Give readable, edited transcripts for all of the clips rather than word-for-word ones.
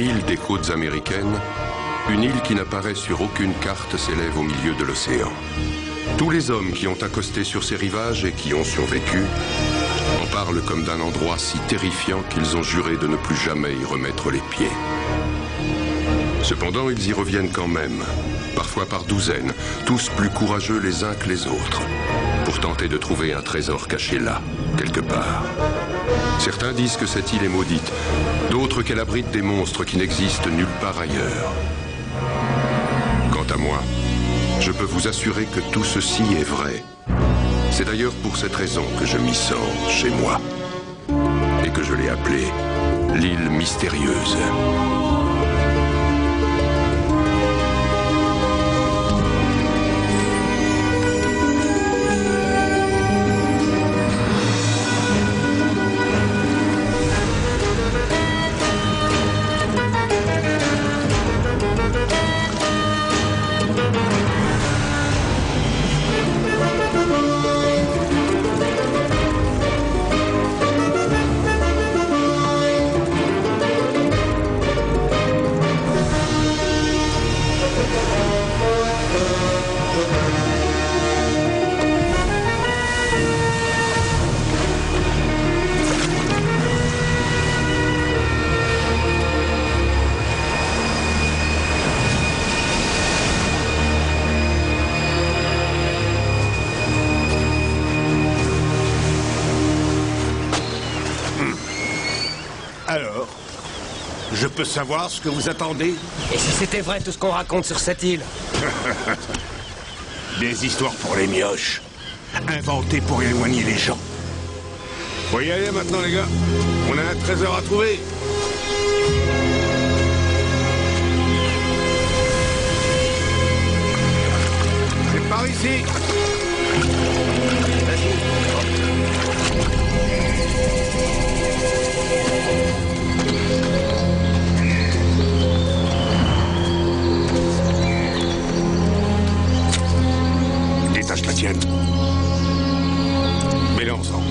île des côtes américaines, une île qui n'apparaît sur aucune carte s'élève au milieu de l'océan. Tous les hommes qui ont accosté sur ces rivages et qui ont survécu en parlent comme d'un endroit si terrifiant qu'ils ont juré de ne plus jamais y remettre les pieds. Cependant, ils y reviennent quand même, parfois par douzaines, tous plus courageux les uns que les autres, pour tenter de trouver un trésor caché là, quelque part. Certains disent que cette île est maudite, d'autres qu'elle abrite des monstres qui n'existent nulle part ailleurs. Quant à moi, je peux vous assurer que tout ceci est vrai. C'est d'ailleurs pour cette raison que je m'y sens chez moi, et que je l'ai appelée l'île mystérieuse. Alors, je peux savoir ce que vous attendez? Et si c'était vrai tout ce qu'on raconte sur cette île? Des histoires pour les mioches, inventées pour éloigner les gens. Faut y aller maintenant, les gars. On a un trésor à trouver. C'est par ici. Détache la tienne. Mets-les ensemble.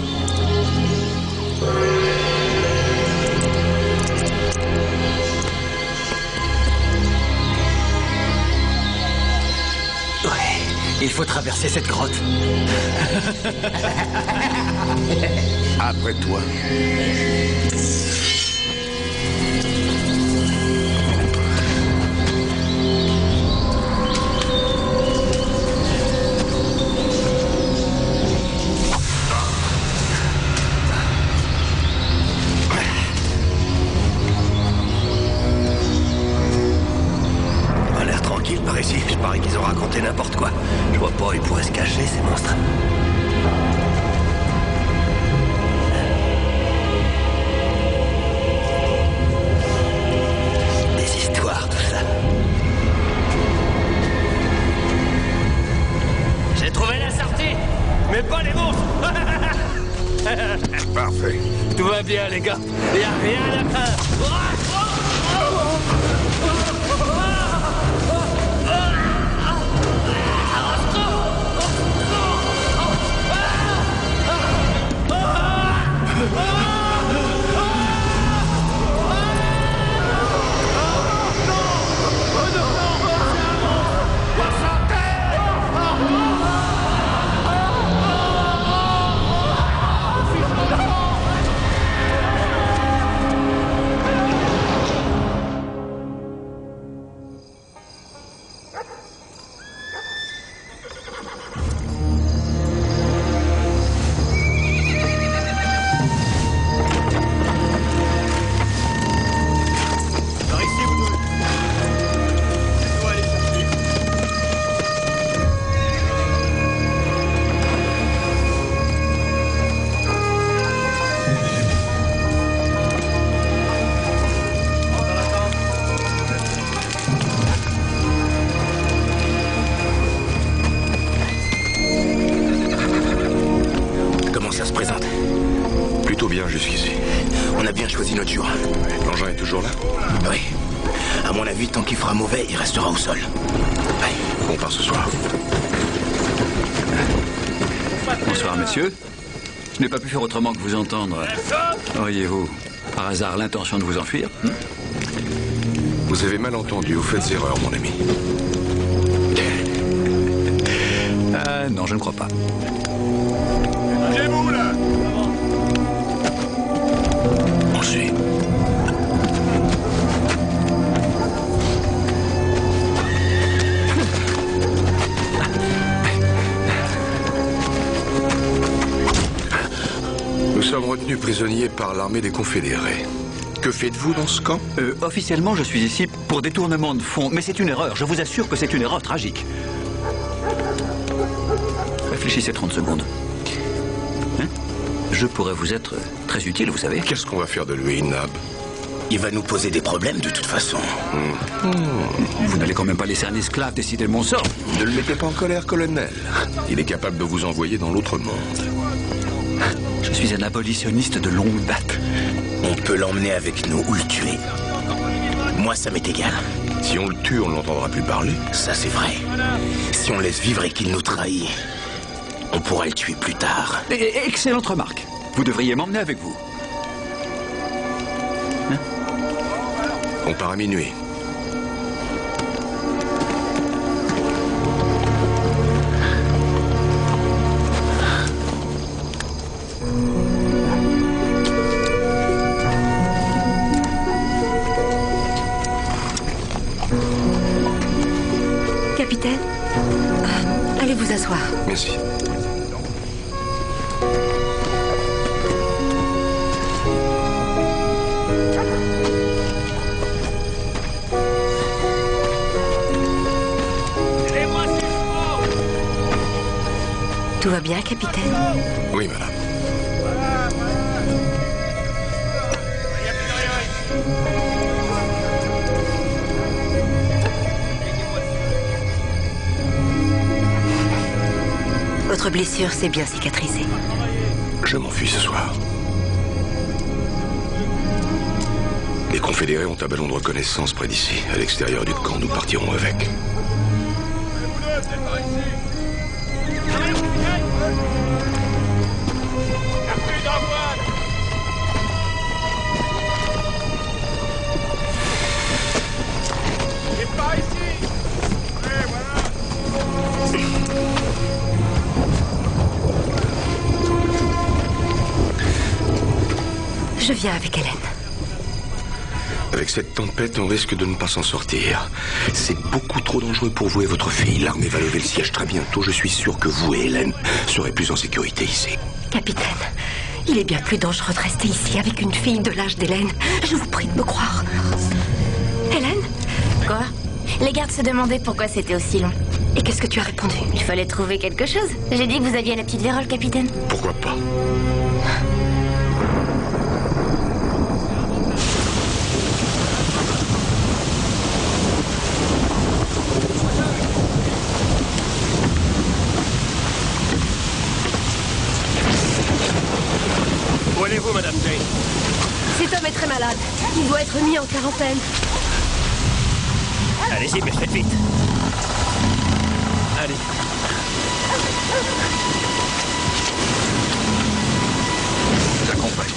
Ouais, il faut traverser cette grotte. Après toi. On a l'air tranquille par ici. Je parie qu'ils ont raconté n'importe quoi. Je vois pas où ils pourraient se cacher, ces monstres. Des histoires, tout ça. J'ai trouvé la sortie, mais pas les monstres. Parfait. Tout va bien, les gars. Y a rien à faire. Plutôt bien jusqu'ici. On a bien choisi notre jour. L'engin est toujours là? Oui. À mon avis, tant qu'il fera mauvais, il restera au sol. On part ce soir. Bonsoir, messieurs. Je n'ai pas pu faire autrement que vous entendre. Auriez-vous, par hasard, l'intention de vous enfuir? Vous avez mal entendu, vous faites erreur, mon ami. Non, je ne crois pas. Bougez-vous, là! On suit. Nous sommes retenus prisonniers par l'armée des Confédérés. Que faites-vous dans ce camp? Officiellement, je suis ici pour détournement de fonds, mais c'est une erreur. Je vous assure que c'est une erreur tragique. Réfléchissez 30 secondes. Hein? Je pourrais vous être très utile, vous savez. Qu'est-ce qu'on va faire de lui, Nab? Il va nous poser des problèmes de toute façon. Vous n'allez quand même pas laisser un esclave décider de mon sort. Ne le mettez pas en colère, colonel. Il est capable de vous envoyer dans l'autre monde. Je suis un abolitionniste de longue date. On peut l'emmener avec nous ou le tuer. Moi, ça m'est égal. Si on le tue, on ne l'entendra plus parler. Ça, c'est vrai. Si on laisse vivre et qu'il nous trahit, on pourra le tuer plus tard. Excellente remarque. Vous devriez m'emmener avec vous. On part à minuit. Capitaine, allez vous asseoir. Merci. Tout va bien, capitaine? Oui, madame. Votre blessure s'est bien cicatrisée. Je m'enfuis ce soir. Les Confédérés ont un ballon de reconnaissance près d'ici. À l'extérieur du camp, nous partirons avec. Je viens avec Hélène. Avec cette tempête, on risque de ne pas s'en sortir. C'est beaucoup trop dangereux pour vous et votre fille. L'armée va lever le siège très bientôt. Je suis sûr que vous et Hélène serez plus en sécurité ici. Capitaine, il est bien plus dangereux de rester ici avec une fille de l'âge d'Hélène. Je vous prie de me croire. Hélène? Quoi? Les gardes se demandaient pourquoi c'était aussi long. Et qu'est-ce que tu as répondu? Il fallait trouver quelque chose. J'ai dit que vous aviez la petite vérole, capitaine. Pourquoi pas? Où allez-vous, Madame Jane? Cet homme est très malade. Il doit être mis en quarantaine. Allez-y, mais faites vite. Allez. Je vous accompagne.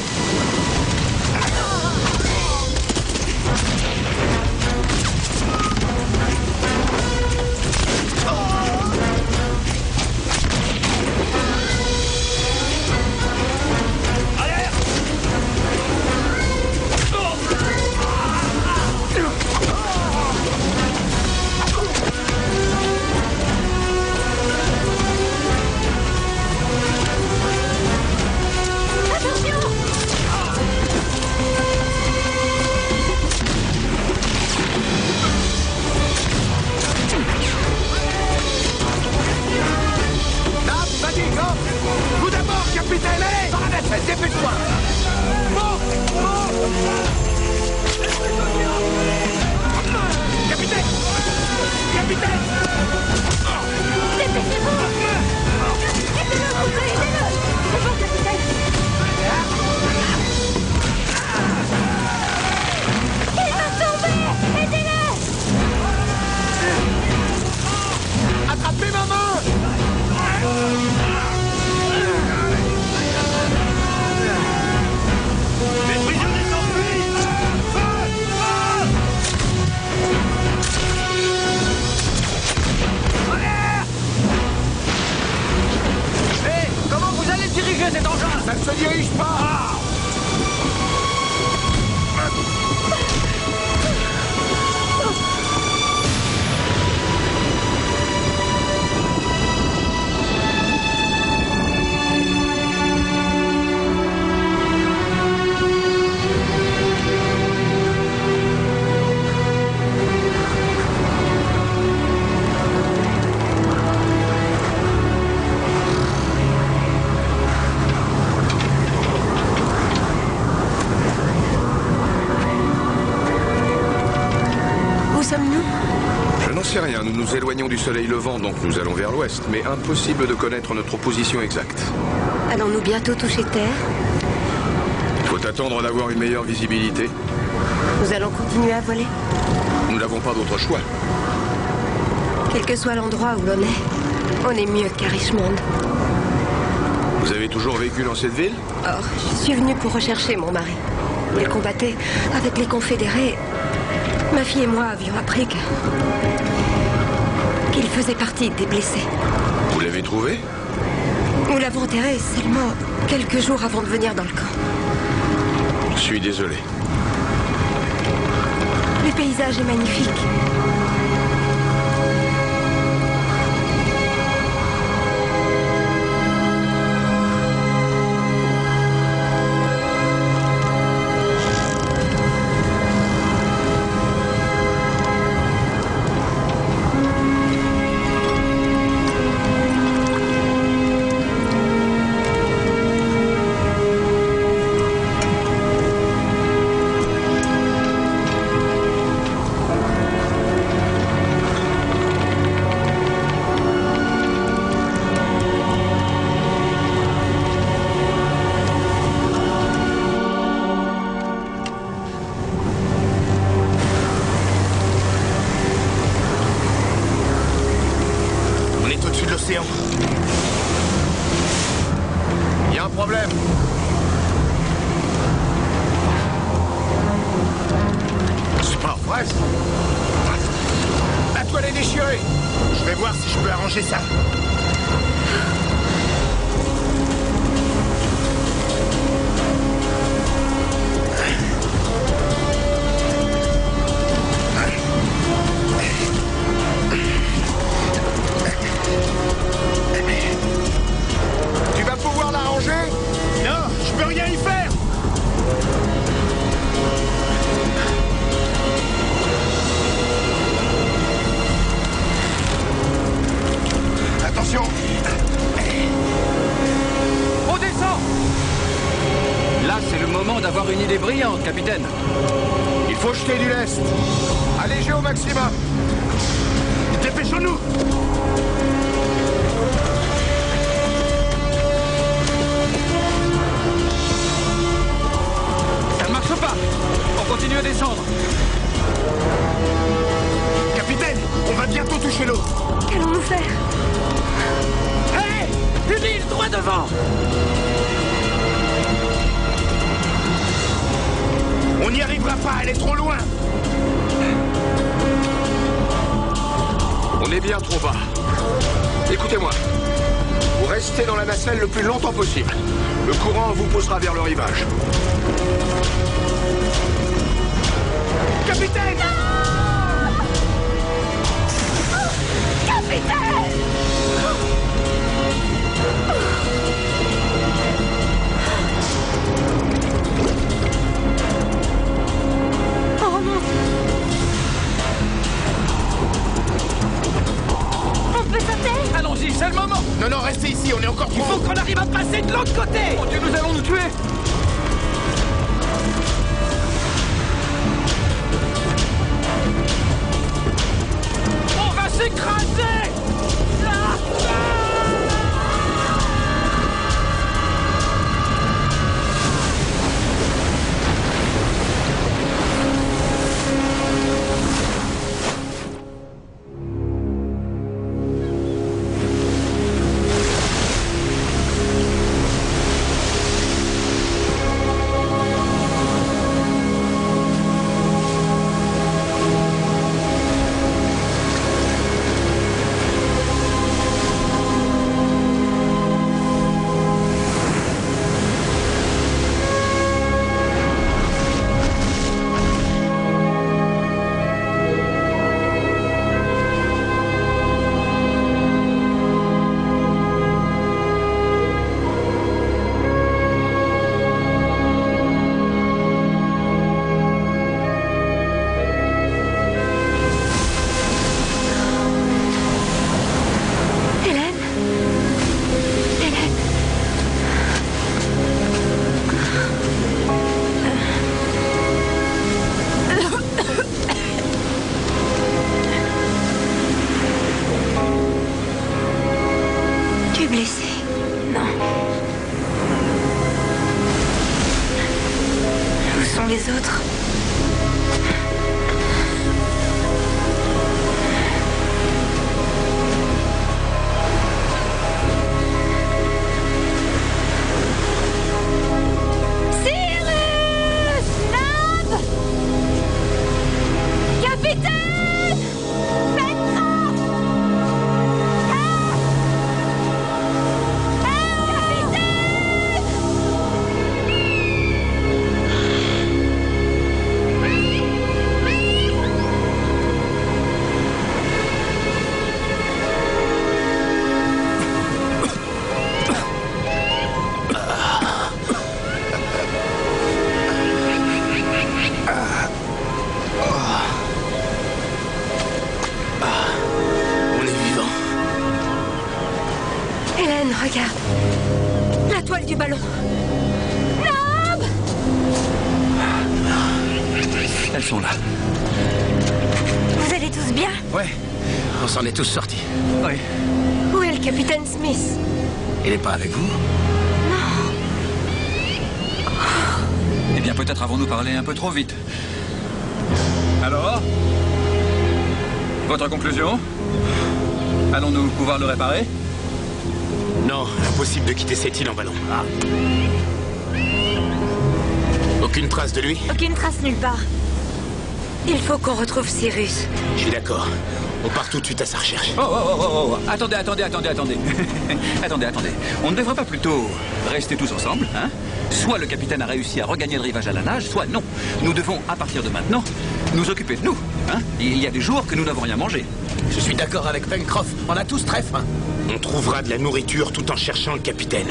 sommes-nous? Je n'en sais rien. Nous nous éloignons du soleil levant, donc nous allons vers l'ouest. Mais impossible de connaître notre position exacte. Allons-nous bientôt toucher terre? Faut attendre d'avoir une meilleure visibilité. Nous allons continuer à voler? Nous n'avons pas d'autre choix. Quel que soit l'endroit où l'on est, on est mieux qu'à Richmond. Vous avez toujours vécu dans cette ville? Or, je suis venue pour rechercher mon mari. Il combattait avec les Confédérés. Ma fille et moi avions appris qu'il faisait partie des blessés. Vous l'avez trouvé? Nous l'avons enterré seulement quelques jours avant de venir dans le camp. Je suis désolé. Le paysage est magnifique. Il y a un problème. C'est pas vrai. La toile est déchirée. Je vais voir si je peux arranger ça. Tu vas pouvoir l'arranger? Non, je peux rien y faire. Attention. On descend! Là, c'est le moment d'avoir une idée brillante, capitaine. Il faut jeter du lest. Allégez au maximum. Dépêchons-nous. Ça ne marche pas. On continue à descendre. Capitaine, on va bientôt toucher l'eau. Qu'allons-nous faire? Hé! Une île droit devant! On n'y arrivera pas, elle est trop loin. On est bien trop bas. Écoutez-moi. Vous restez dans la nacelle le plus longtemps possible. Le courant vous poussera vers le rivage. Capitaine! Capitaine! Oh non! On peut sauter? Allons-y, c'est le moment! Non, non, restez ici, on est encore Il trop... faut qu'on arrive à passer de l'autre côté! Mon Dieu, nous allons nous tuer! On va s'écraser! Ah! Regarde. La toile du ballon. Elles sont là. Vous allez tous bien? Ouais, on s'en est tous sortis. Oui. Où est le capitaine Smith? Il est pas avec vous? Eh bien, peut-être avons-nous parlé un peu trop vite. Alors? Votre conclusion? Allons-nous pouvoir le réparer? Non, impossible de quitter cette île en ballon. Ah. Aucune trace de lui? Aucune trace nulle part. Il faut qu'on retrouve Cyrus. Je suis d'accord. On part tout de suite à sa recherche. Oh. Attendez. Attendez. On ne devrait pas plutôt rester tous ensemble, hein? Soit le capitaine a réussi à regagner le rivage à la nage, soit non. Nous devons, à partir de maintenant, nous occuper de nous, hein? Il y a des jours que nous n'avons rien mangé. Je suis d'accord avec Pencroff. On a tous très faim. On trouvera de la nourriture tout en cherchant le capitaine.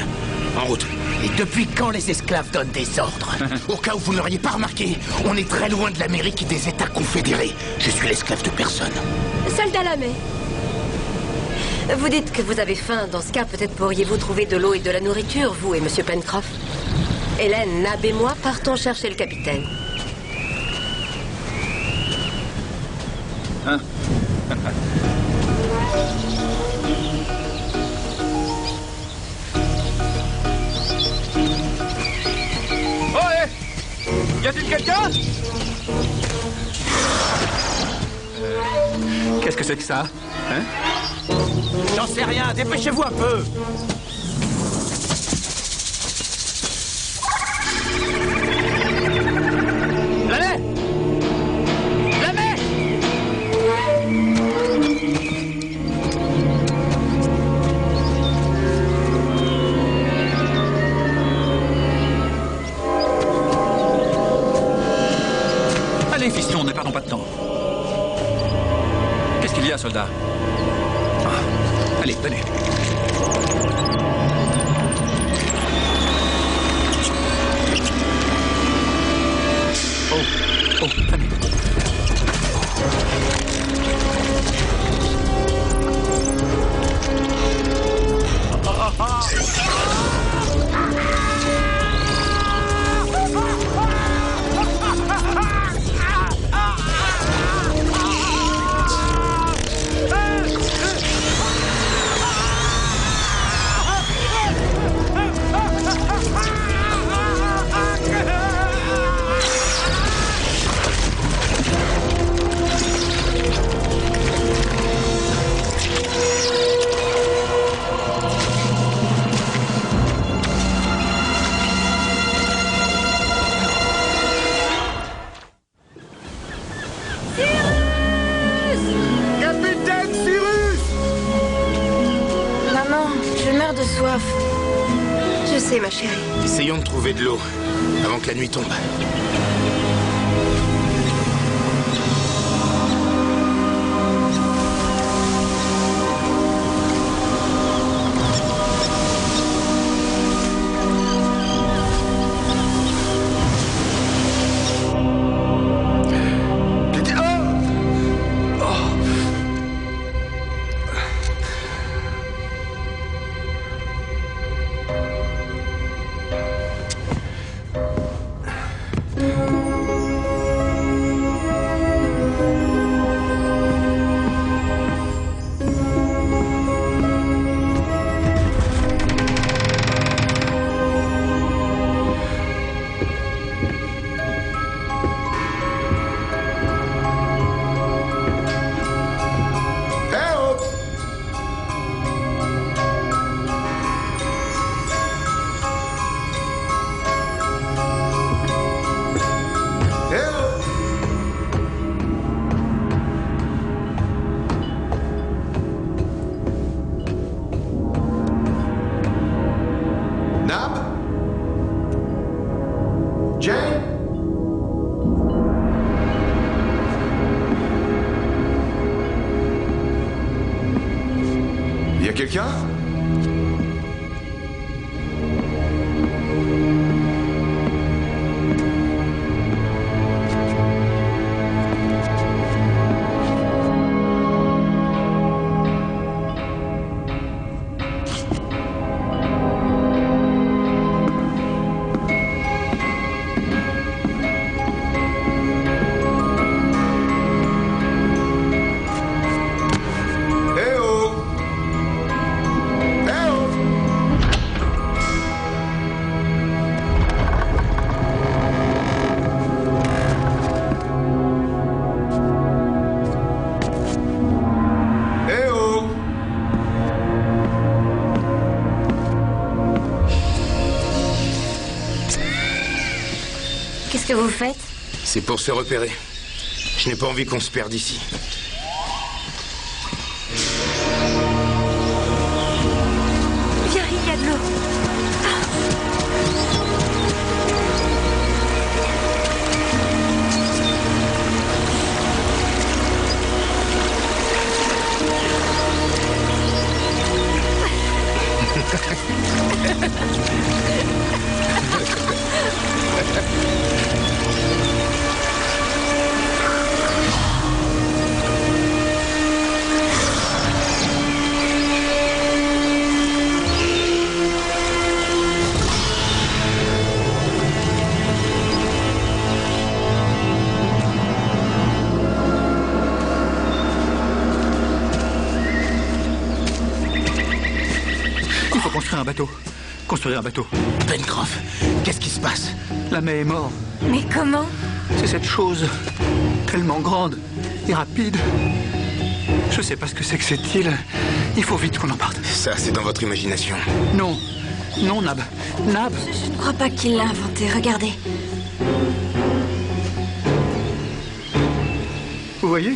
En route. Et depuis quand les esclaves donnent des ordres? Au cas où vous ne l'auriez pas remarqué, on est très loin de l'Amérique et des États confédérés. Je suis l'esclave de personne. Soldat Lamé. Vous dites que vous avez faim. Dans ce cas, peut-être pourriez-vous trouver de l'eau et de la nourriture, vous et Monsieur Pencroff. Hélène, Nab et moi partons chercher le capitaine. Hein? Oh, hé! Y a-t-il quelqu'un? Qu'est-ce que c'est que ça? Hein? J'en sais rien, dépêchez-vous un peu. Allez, fiston, ne perdons pas de temps. Qu'est-ce qu'il y a, soldat? Ah, allez, venez. Oh, venez. Je sais, ma chérie. Essayons de trouver de l'eau avant que la nuit tombe. Y a quelqu'un? vous faites? C'est pour se repérer. Je n'ai pas envie qu'on se perde ici. Viens, il y a de l'eau. Il faut construire un bateau. Construire un bateau. Pencroff, qu'est-ce qui se passe? La mer est morte. Mais comment? C'est cette chose tellement grande et rapide. Je sais pas ce que c'est que cette île. Il faut vite qu'on en parte. Ça, c'est dans votre imagination. Non. Non, Nab. Nab. Je ne crois pas qu'il l'a inventé, regardez. Vous voyez?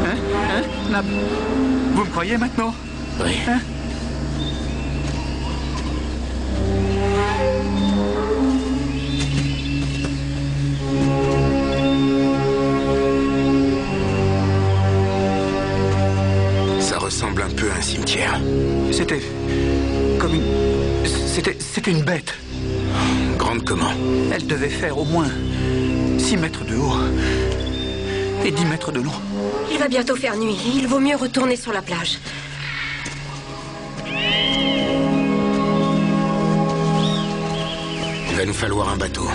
Hein, Nab? Vous me croyez maintenant? Oui. Hein? Ça ressemble un peu à un cimetière. C'était comme une... C'était une bête. Grande comment? Elle devait faire au moins 6 mètres de haut et 10 mètres de long. Il va bientôt faire nuit. Il vaut mieux retourner sur la plage. Il va nous falloir un bateau.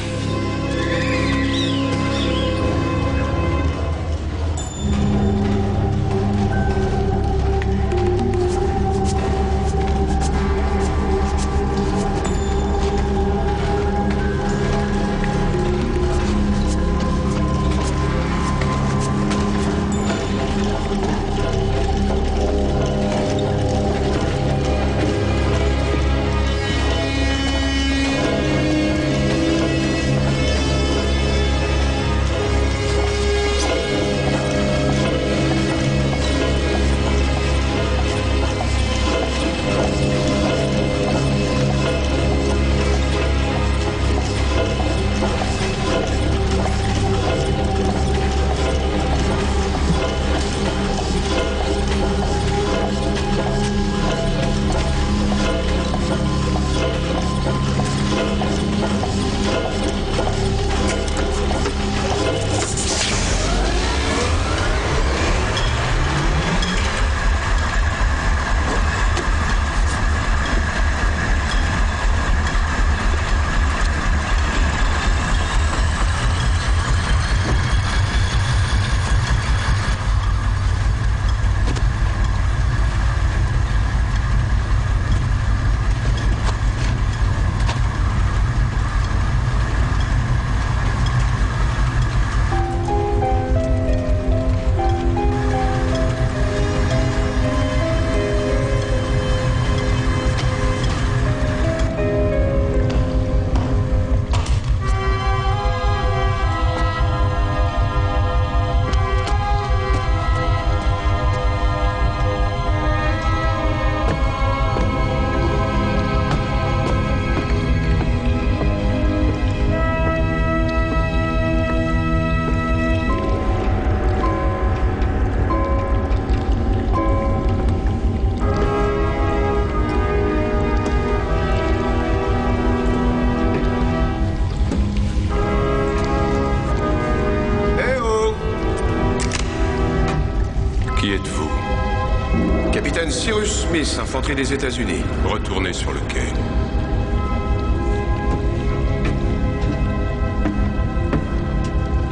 Capitaine Cyrus Smith, infanterie des États-Unis. Retournez sur le quai.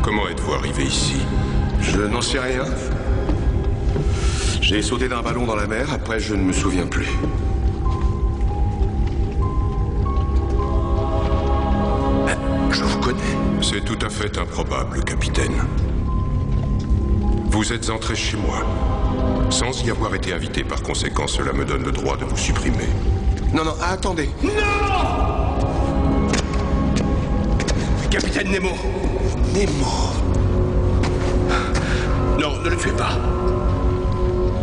Comment êtes-vous arrivé ici? Je n'en sais rien. J'ai sauté d'un ballon dans la mer, après je ne me souviens plus. Je vous connais. C'est tout à fait improbable, capitaine. Vous êtes entré chez moi. Sans y avoir été invité, par conséquent, cela me donne le droit de vous supprimer. Non, non, attendez. Non! Capitaine Nemo. Nemo. Non, ne le tuez pas.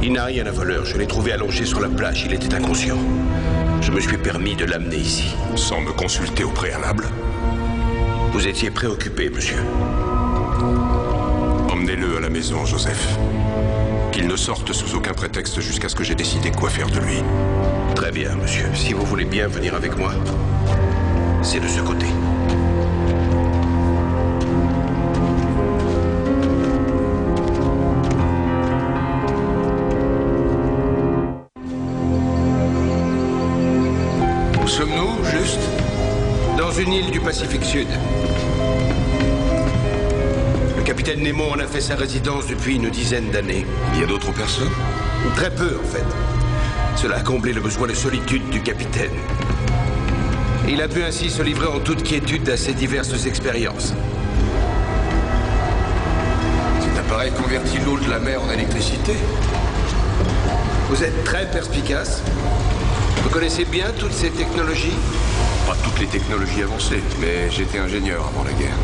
Il n'a rien à voleur. Je l'ai trouvé allongé sur la plage. Il était inconscient. Je me suis permis de l'amener ici. Sans me consulter au préalable? Vous étiez préoccupé, monsieur. Emmenez-le à la maison, Joseph. Qu'il ne sorte sous aucun prétexte jusqu'à ce que j'ai décidé quoi faire de lui. Très bien, monsieur. Si vous voulez bien venir avec moi, c'est de ce côté. Où sommes-nous, juste? Dans une île du Pacifique Sud. Le capitaine Nemo en a fait sa résidence depuis une dizaine d'années. Il y a d'autres personnes? Très peu, en fait. Cela a comblé le besoin de solitude du capitaine. Il a pu ainsi se livrer en toute quiétude à ses diverses expériences. Cet appareil convertit l'eau de la mer en électricité. Vous êtes très perspicace. Vous connaissez bien toutes ces technologies? Pas toutes les technologies avancées, mais j'étais ingénieur avant la guerre.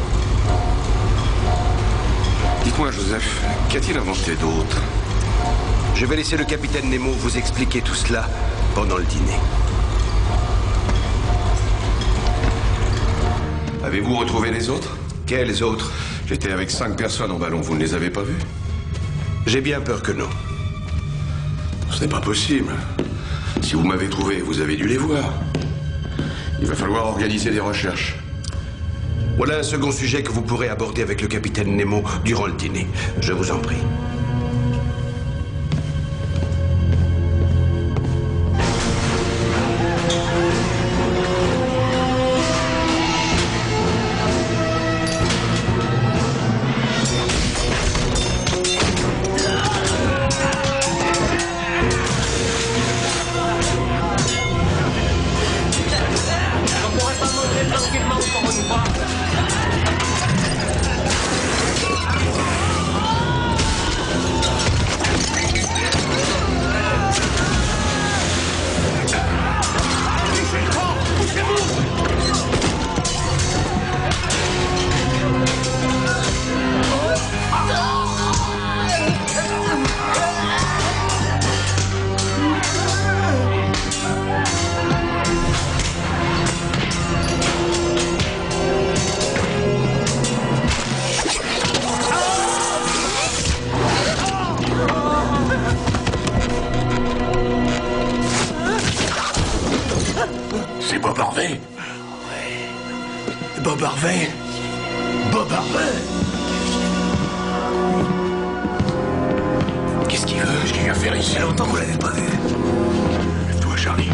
Dites-moi, Joseph, qu'a-t-il inventé d'autre? Je vais laisser le capitaine Nemo vous expliquer tout cela pendant le dîner. Avez-vous retrouvé les autres? Quels autres? J'étais avec 5 personnes en ballon, vous ne les avez pas vus? J'ai bien peur que non. Ce n'est pas possible. Si vous m'avez trouvé, vous avez dû les voir. Il va falloir organiser des recherches. Voilà un second sujet que vous pourrez aborder avec le capitaine Nemo durant le dîner. Je vous en prie. C'est Bob Harvey. Bob Harvey. Bob Harvey. Qu'est-ce qu'il veut? Qu'est-ce qu'il vient faire ici? Il y a longtemps que vous l'avez pas vu. Lève-toi, Charlie.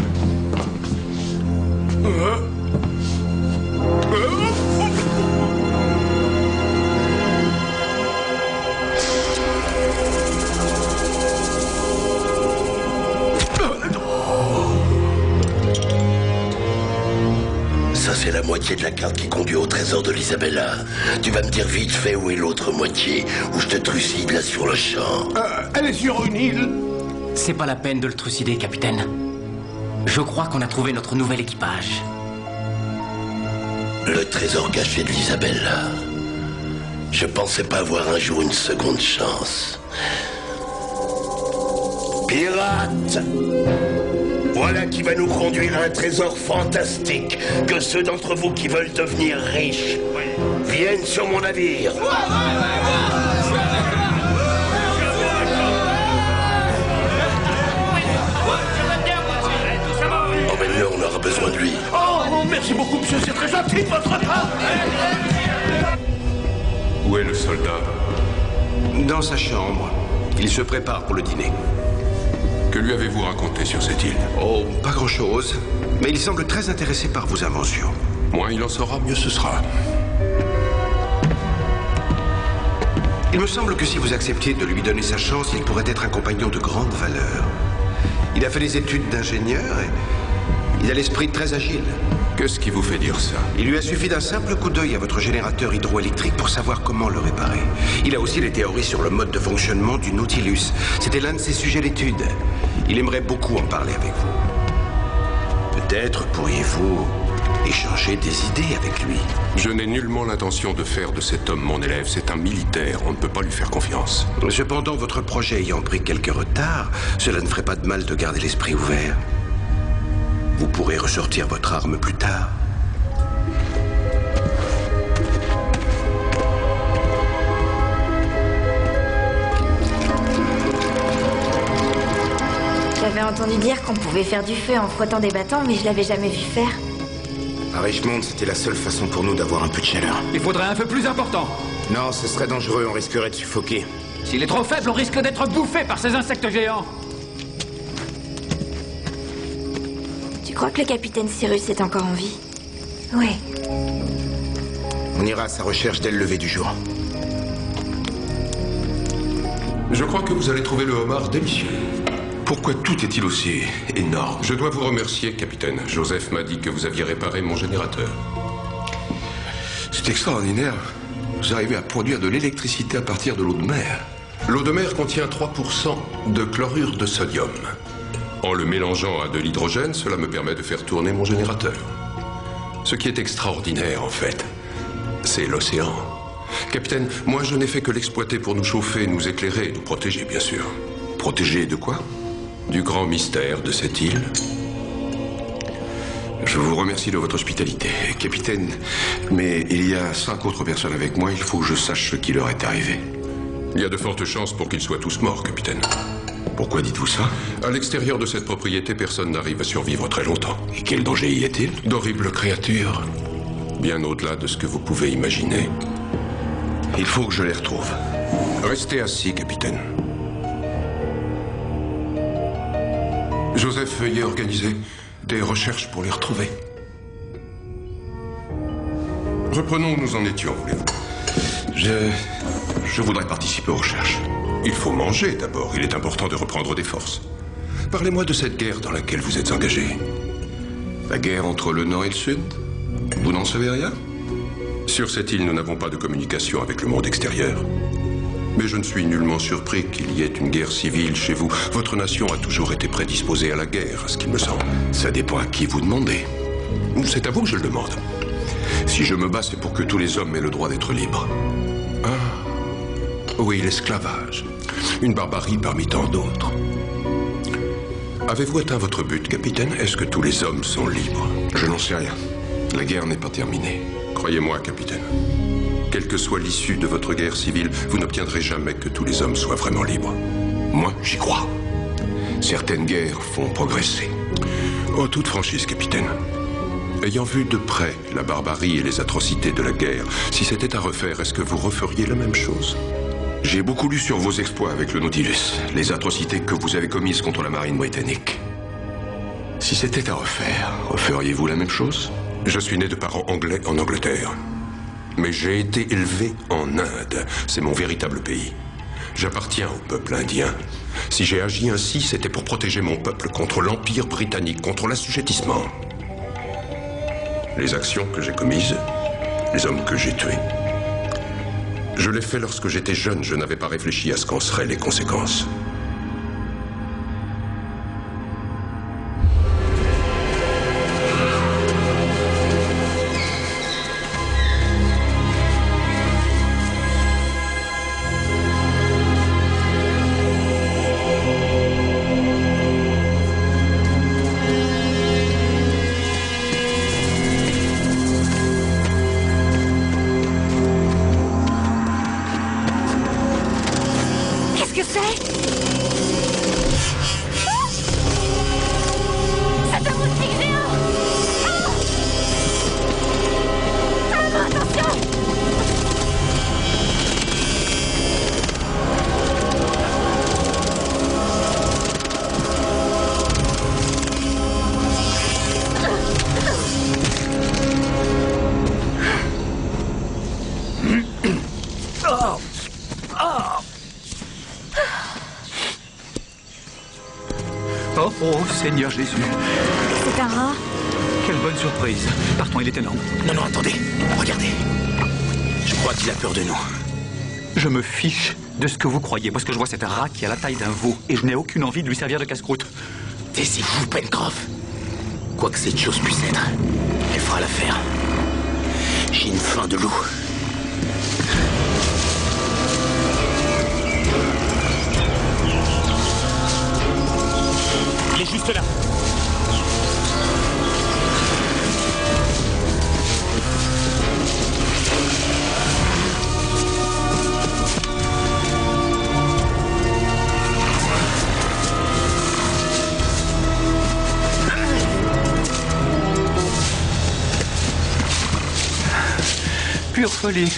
Ça, c'est la moitié de la carte qui conduit au trésor de l'Isabella. Tu vas me dire vite fait où est l'autre moitié, où je te trucide là sur le champ. Elle est sur une île. C'est pas la peine de le trucider, capitaine. Je crois qu'on a trouvé notre nouvel équipage. Le trésor caché de l'Isabella. Je pensais pas avoir un jour une seconde chance. Pirate! Voilà qui va nous conduire à un trésor fantastique. Que ceux d'entre vous qui veulent devenir riches viennent sur mon navire. Emmène-le, on aura besoin de lui. Oh, merci beaucoup, monsieur. C'est très gentil de votre part. Où est le soldat? Dans sa chambre. Il se prépare pour le dîner. Que lui avez-vous raconté sur cette île? Oh, pas grand-chose. Mais il semble très intéressé par vos inventions. Moins il en saura, mieux ce sera. Il me semble que si vous acceptiez de lui donner sa chance, il pourrait être un compagnon de grande valeur. Il a fait des études d'ingénieur et il a l'esprit très agile. Qu'est-ce qui vous fait dire ça? Il lui a suffi d'un simple coup d'œil à votre générateur hydroélectrique pour savoir comment le réparer. Il a aussi les théories sur le mode de fonctionnement du Nautilus. C'était l'un de ses sujets d'étude. Il aimerait beaucoup en parler avec vous. Peut-être pourriez-vous échanger des idées avec lui. Je n'ai nullement l'intention de faire de cet homme mon élève. C'est un militaire. On ne peut pas lui faire confiance. Cependant, votre projet ayant pris quelques retards, cela ne ferait pas de mal de garder l'esprit ouvert. Vous pourrez ressortir votre arme plus tard. J'avais entendu dire qu'on pouvait faire du feu en frottant des bâtons, mais je l'avais jamais vu faire. À Richmond, c'était la seule façon pour nous d'avoir un peu de chaleur. Il faudrait un feu plus important. Non, ce serait dangereux, on risquerait de suffoquer. S'il est trop faible, on risque d'être bouffé par ces insectes géants. Tu crois que le capitaine Cyrus est encore en vie? Ouais. On ira à sa recherche dès le lever du jour. Je crois que vous allez trouver le homard délicieux. Pourquoi tout est-il aussi énorme? Je dois vous remercier, capitaine. Joseph m'a dit que vous aviez réparé mon générateur. C'est extraordinaire. Vous arrivez à produire de l'électricité à partir de l'eau de mer. L'eau de mer contient 3% de chlorure de sodium. En le mélangeant à de l'hydrogène, cela me permet de faire tourner mon générateur. Ce qui est extraordinaire, en fait, c'est l'océan. Capitaine, moi je n'ai fait que l'exploiter pour nous chauffer, nous éclairer et nous protéger, bien sûr. Protéger de quoi? Du grand mystère de cette île. Je vous remercie de votre hospitalité, capitaine. Mais il y a 5 autres personnes avec moi, il faut que je sache ce qui leur est arrivé. Il y a de fortes chances pour qu'ils soient tous morts, capitaine. Pourquoi dites-vous ça? À l'extérieur de cette propriété, personne n'arrive à survivre très longtemps. Et quel danger y a-t-il? D'horribles créatures. Bien au-delà de ce que vous pouvez imaginer. Il faut que je les retrouve. Restez assis, capitaine. Joseph, veuillez organiser des recherches pour les retrouver. Reprenons où nous en étions, voulez-vous? Je voudrais participer aux recherches. Il faut manger d'abord. Il est important de reprendre des forces. Parlez-moi de cette guerre dans laquelle vous êtes engagé. La guerre entre le Nord et le Sud? Vous n'en savez rien? Sur cette île, nous n'avons pas de communication avec le monde extérieur. Mais je ne suis nullement surpris qu'il y ait une guerre civile chez vous. Votre nation a toujours été prédisposée à la guerre, à ce qu'il me semble. Ça dépend à qui vous demandez. C'est à vous que je le demande. Si je me bats, c'est pour que tous les hommes aient le droit d'être libres. Ah, oui, l'esclavage. Une barbarie parmi tant d'autres. Avez-vous atteint votre but, capitaine? Est-ce que tous les hommes sont libres? Je n'en sais rien. La guerre n'est pas terminée. Croyez-moi, capitaine. Quelle que soit l'issue de votre guerre civile, vous n'obtiendrez jamais que tous les hommes soient vraiment libres. Moi, j'y crois. Certaines guerres font progresser. En toute franchise, capitaine. Ayant vu de près la barbarie et les atrocités de la guerre, si c'était à refaire, est-ce que vous referiez la même chose? J'ai beaucoup lu sur vos exploits avec le Nautilus, les atrocités que vous avez commises contre la marine britannique. Si c'était à refaire, referiez-vous la même chose? Je suis né de parents anglais en Angleterre. Mais j'ai été élevé en Inde. C'est mon véritable pays. J'appartiens au peuple indien. Si j'ai agi ainsi, c'était pour protéger mon peuple contre l'Empire britannique, contre l'assujettissement. Les actions que j'ai commises, les hommes que j'ai tués, je l'ai fait lorsque j'étais jeune. Je n'avais pas réfléchi à ce qu'en seraient les conséquences. Oh, Seigneur Jésus. C'est un rat? Quelle bonne surprise. Partons, il est énorme. Non, non, attendez. Regardez. Je crois qu'il a peur de nous. Je me fiche de ce que vous croyez, parce que je vois cet rat qui a la taille d'un veau, et je n'ai aucune envie de lui servir de casse-croûte. Taisez-vous, Pencroff. Quoi que cette chose puisse être, elle fera fera l'affaire. J'ai une faim de loup. Il est juste là. Pure folie.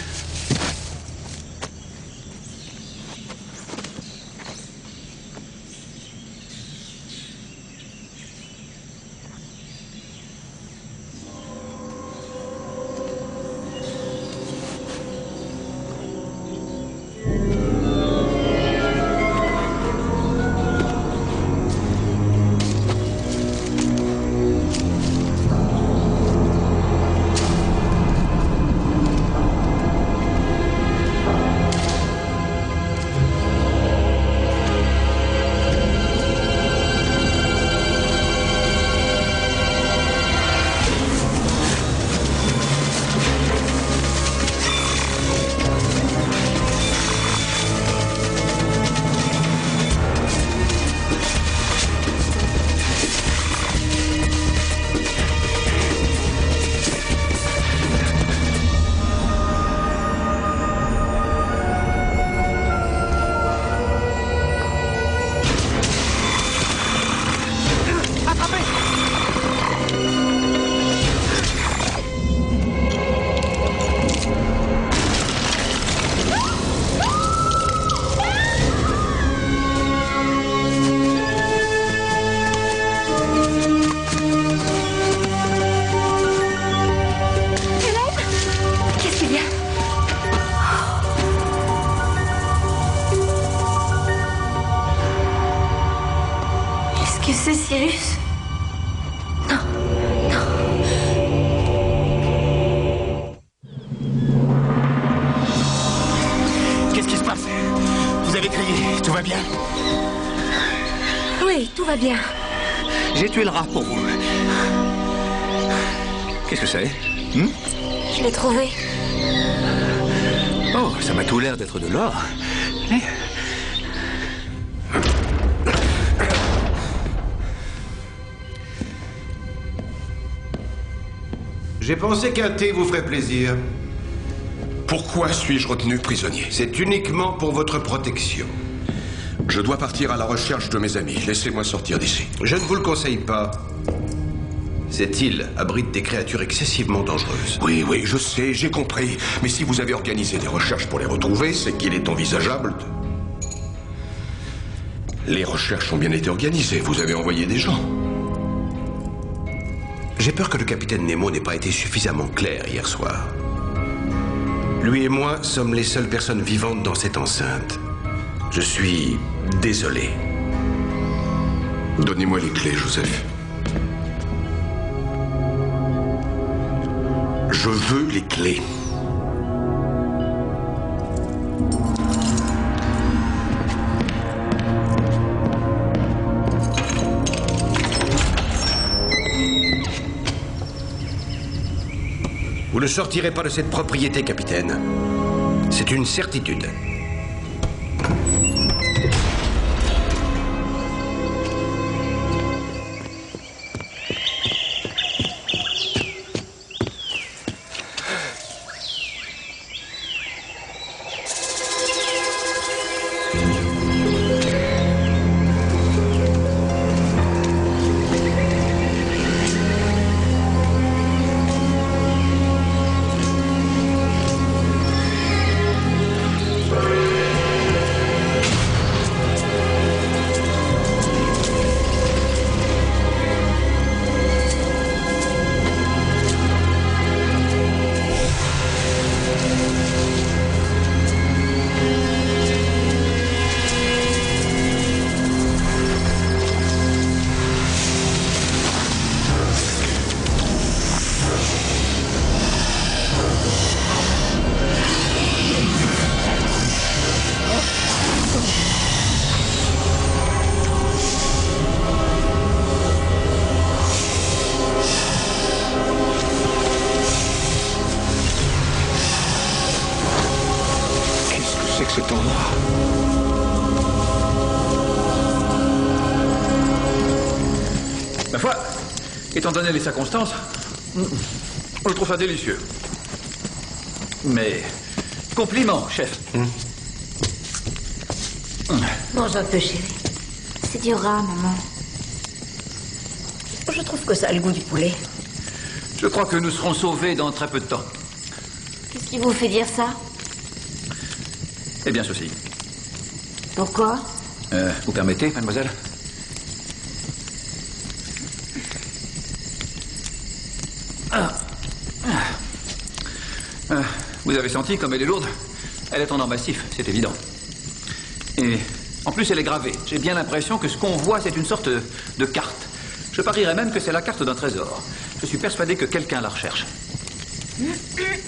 C'est Cyrus? Non, non. Qu'est-ce qui se passe? Vous avez crié, tout va bien? Oui, tout va bien. J'ai tué le rat pour vous. Qu'est-ce que c'est? Je l'ai trouvé. Oh, ça m'a tout l'air d'être de l'or. Eh. J'ai pensé qu'un thé vous ferait plaisir. Pourquoi suis-je retenu prisonnier? C'est uniquement pour votre protection. Je dois partir à la recherche de mes amis. Laissez-moi sortir d'ici. Je ne vous le conseille pas. Cette île abrite des créatures excessivement dangereuses. Oui, je sais, j'ai compris. Mais si vous avez organisé des recherches pour les retrouver, c'est qu'il est envisageable de... Les recherches ont bien été organisées. Vous avez envoyé des gens. J'ai peur que le capitaine Nemo n'ait pas été suffisamment clair hier soir. Lui et moi sommes les seules personnes vivantes dans cette enceinte. Je suis désolé. Donnez-moi les clés, Joseph. Je veux les clés. Vous ne sortirez pas de cette propriété, capitaine. C'est une certitude. Étant donné les circonstances, je trouve ça délicieux. Mais... compliment, chef. Mange un peu, chérie. C'est du rat, maman. Je trouve que ça a le goût du poulet. Je crois que nous serons sauvés dans très peu de temps. Qu'est-ce qui vous fait dire ça? Eh bien, ceci. Pourquoi? Vous permettez, mademoiselle? Vous avez senti comme elle est lourde? Elle est en or massif, c'est évident. Et en plus, elle est gravée. J'ai bien l'impression que ce qu'on voit, c'est une sorte de carte. Je parierais même que c'est la carte d'un trésor. Je suis persuadé que quelqu'un la recherche. Ouais.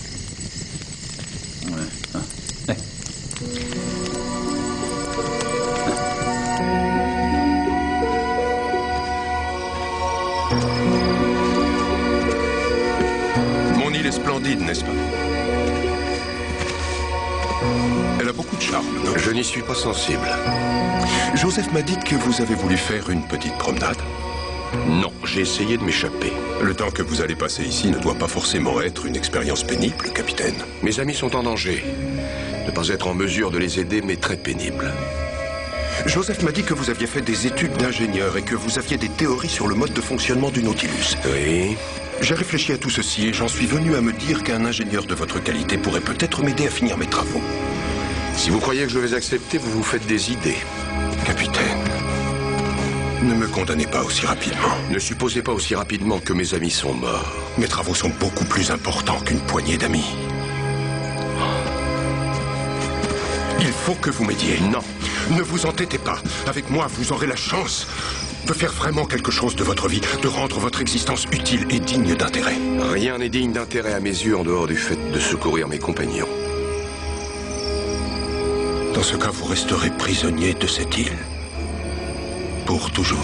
Mon île est splendide, n'est-ce pas? Elle a beaucoup de charme, non? Je n'y suis pas sensible. Joseph m'a dit que vous avez voulu faire une petite promenade. Non, j'ai essayé de m'échapper. Le temps que vous allez passer ici ne doit pas forcément être une expérience pénible, capitaine. Mes amis sont en danger. Ne pas être en mesure de les aider m'est très pénible. Joseph m'a dit que vous aviez fait des études d'ingénieur et que vous aviez des théories sur le mode de fonctionnement du Nautilus. Oui. J'ai réfléchi à tout ceci et j'en suis venu à me dire qu'un ingénieur de votre qualité pourrait peut-être m'aider à finir mes travaux. Si vous croyez que je vais accepter, vous vous faites des idées. Capitaine, ne me condamnez pas aussi rapidement. Ne supposez pas aussi rapidement que mes amis sont morts. Mes travaux sont beaucoup plus importants qu'une poignée d'amis. Il faut que vous m'aidiez. Non. Ne vous entêtez pas. Avec moi, vous aurez la chance de faire vraiment quelque chose de votre vie, de rendre votre existence utile et digne d'intérêt. Rien n'est digne d'intérêt à mes yeux en dehors du fait de secourir mes compagnons. Dans ce cas, vous resterez prisonnier de cette île. Pour toujours.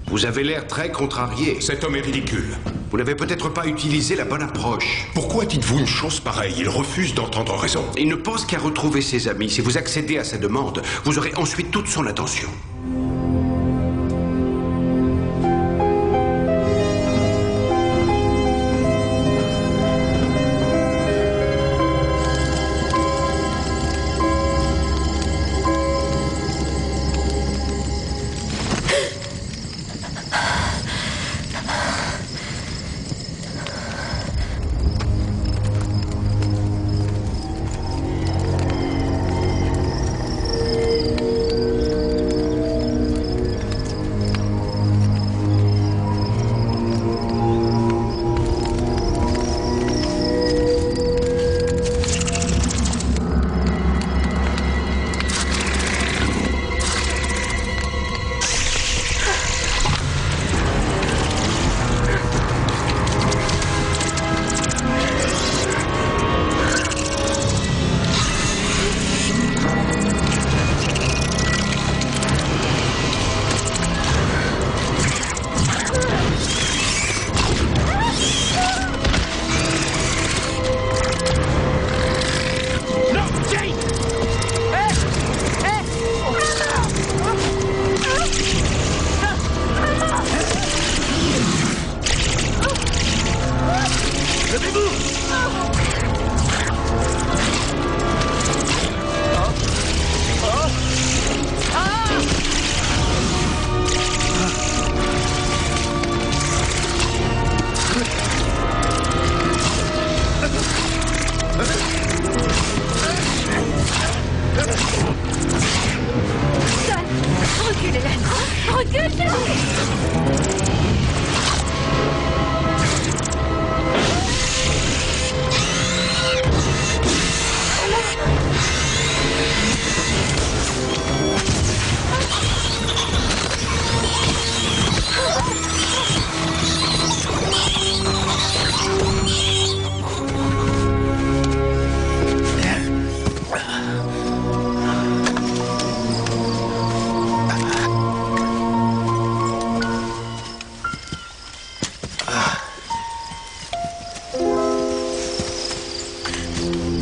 Vous avez l'air très contrarié. Cet homme est ridicule. Vous n'avez peut-être pas utilisé la bonne approche. Pourquoi dites-vous une chose pareille? Il refuse d'entendre raison. Il ne pense qu'à retrouver ses amis. Si vous accédez à sa demande, vous aurez ensuite toute son attention.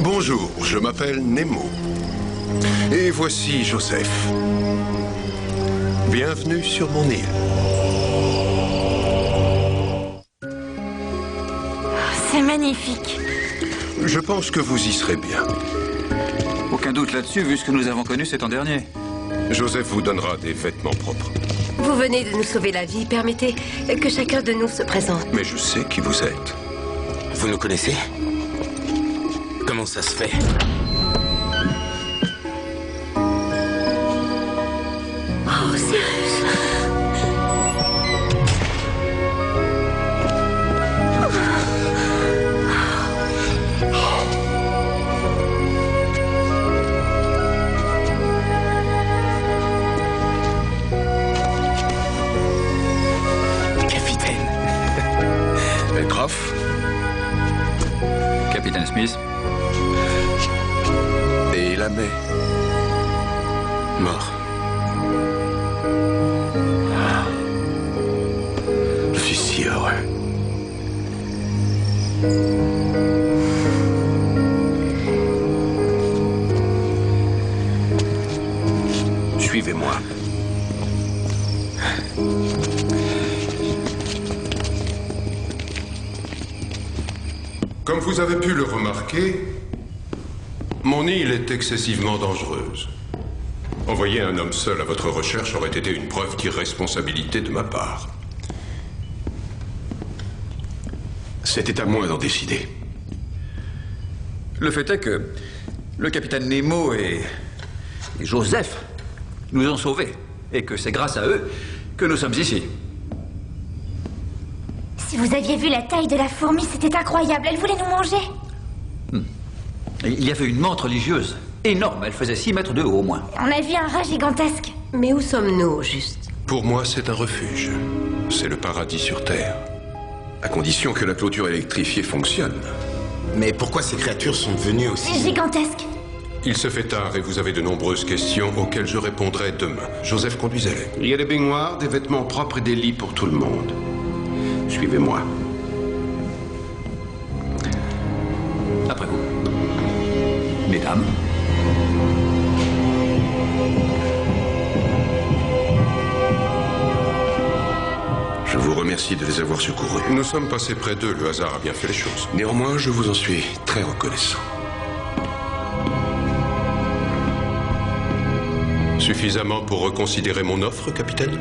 Bonjour, je m'appelle Nemo. Et voici Joseph. Bienvenue sur mon île. C'est magnifique. Je pense que vous y serez bien. Aucun doute là-dessus, vu ce que nous avons connu cet an dernier. Joseph vous donnera des vêtements propres. Vous venez de nous sauver la vie. Permettez que chacun de nous se présente. Mais je sais qui vous êtes. Vous nous connaissez? Comment ça se fait? Oh, Cyrus. Capitaine. Pencroff Capitaine Smith. et Lamé. Mort. Je suis si heureux. Suivez-moi. Comme vous avez pu le remarquer, mon île est excessivement dangereuse. Envoyer un homme seul à votre recherche aurait été une preuve d'irresponsabilité de ma part. C'était à moi d'en décider. Le fait est que le capitaine Nemo et Joseph nous ont sauvés. Et que c'est grâce à eux que nous sommes ici. Si vous aviez vu la taille de la fourmi, c'était incroyable. Elle voulait nous manger. Il y avait une menthe religieuse énorme. Elle faisait 6 mètres de haut au moins. On a vu un rat gigantesque. Mais où sommes-nous, au juste? Pour moi, c'est un refuge. C'est le paradis sur Terre. À condition que la clôture électrifiée fonctionne. Mais pourquoi ces créatures sont devenues aussi... Gigantesque. Il se fait tard et vous avez de nombreuses questions auxquelles je répondrai demain. Joseph, conduisez-les. Il y a des baignoires, des vêtements propres et des lits pour tout le monde. Suivez-moi. Après vous. Mesdames. Je vous remercie de les avoir secourus. Nous sommes passés près d'eux, le hasard a bien fait les choses. Néanmoins, je vous en suis très reconnaissant. Suffisamment pour reconsidérer mon offre, capitaine?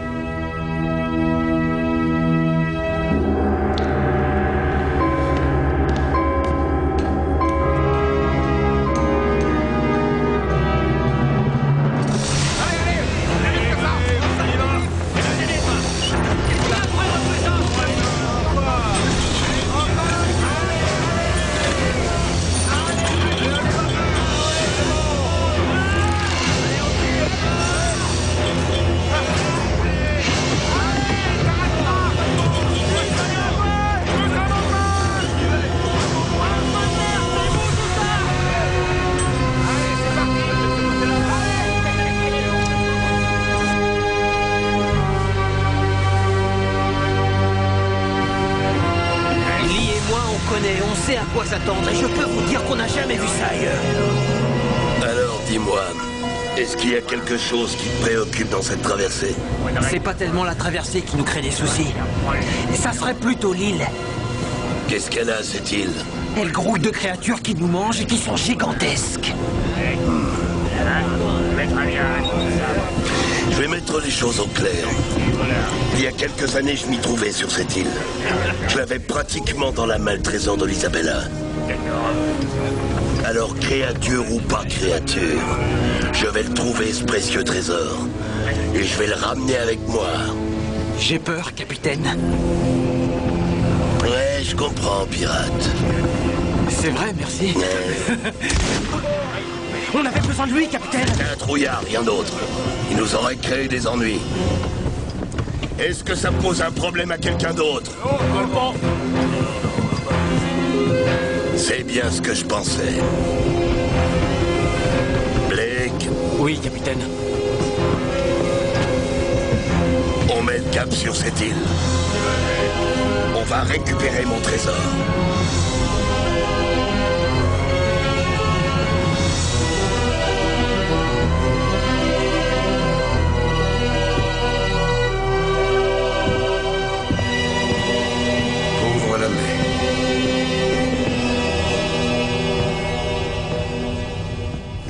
On sait à quoi s'attendre et je peux vous dire qu'on n'a jamais vu ça ailleurs. Alors dis-moi, est-ce qu'il y a quelque chose qui te préoccupe dans cette traversée? C'est pas tellement la traversée qui nous crée des soucis. Ça serait plutôt l'île. Qu'est-ce qu'elle a, cette île? Elle grouille de créatures qui nous mangent et qui sont gigantesques. Je vais mettre les choses au clair. Il y a quelques années, je m'y trouvais sur cette île. Je l'avais pratiquement dans la main, le trésor de l'Isabella. Alors, créature ou pas créature, je vais le trouver, ce précieux trésor. Et je vais le ramener avec moi. J'ai peur, capitaine. Ouais, je comprends, pirate. C'est vrai, merci. On avait besoin de lui, capitaine. Un trouillard, rien d'autre. Il nous aurait créé des ennuis. Est-ce que ça pose un problème à quelqu'un d'autre? C'est bien ce que je pensais. Blake? Oui, capitaine. On met le cap sur cette île. On va récupérer mon trésor.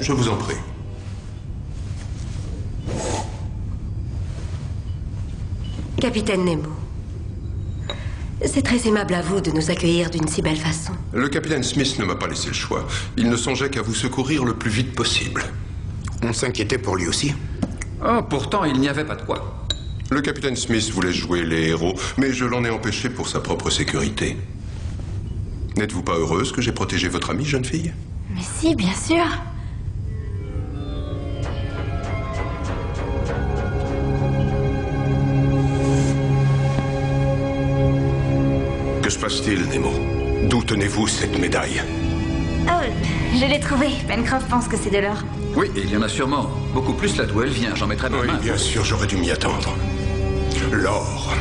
Je vous en prie. Capitaine Nemo. C'est très aimable à vous de nous accueillir d'une si belle façon. Le capitaine Smith ne m'a pas laissé le choix. Il ne songeait qu'à vous secourir le plus vite possible. On s'inquiétait pour lui aussi. Oh, pourtant, il n'y avait pas de quoi. Le capitaine Smith voulait jouer les héros, mais je l'en ai empêché pour sa propre sécurité. N'êtes-vous pas heureuse que j'ai protégé votre amie, jeune fille? Mais si, bien sûr. Que se passe-t-il, Nemo? D'où tenez-vous cette médaille? Oh, je l'ai trouvée. Pencroff pense que c'est de l'or. Oui, il y en a sûrement. Beaucoup plus là d'où elle vient, j'en mettrai ma main. Oui, bien sûr, j'aurais dû m'y attendre. L'or.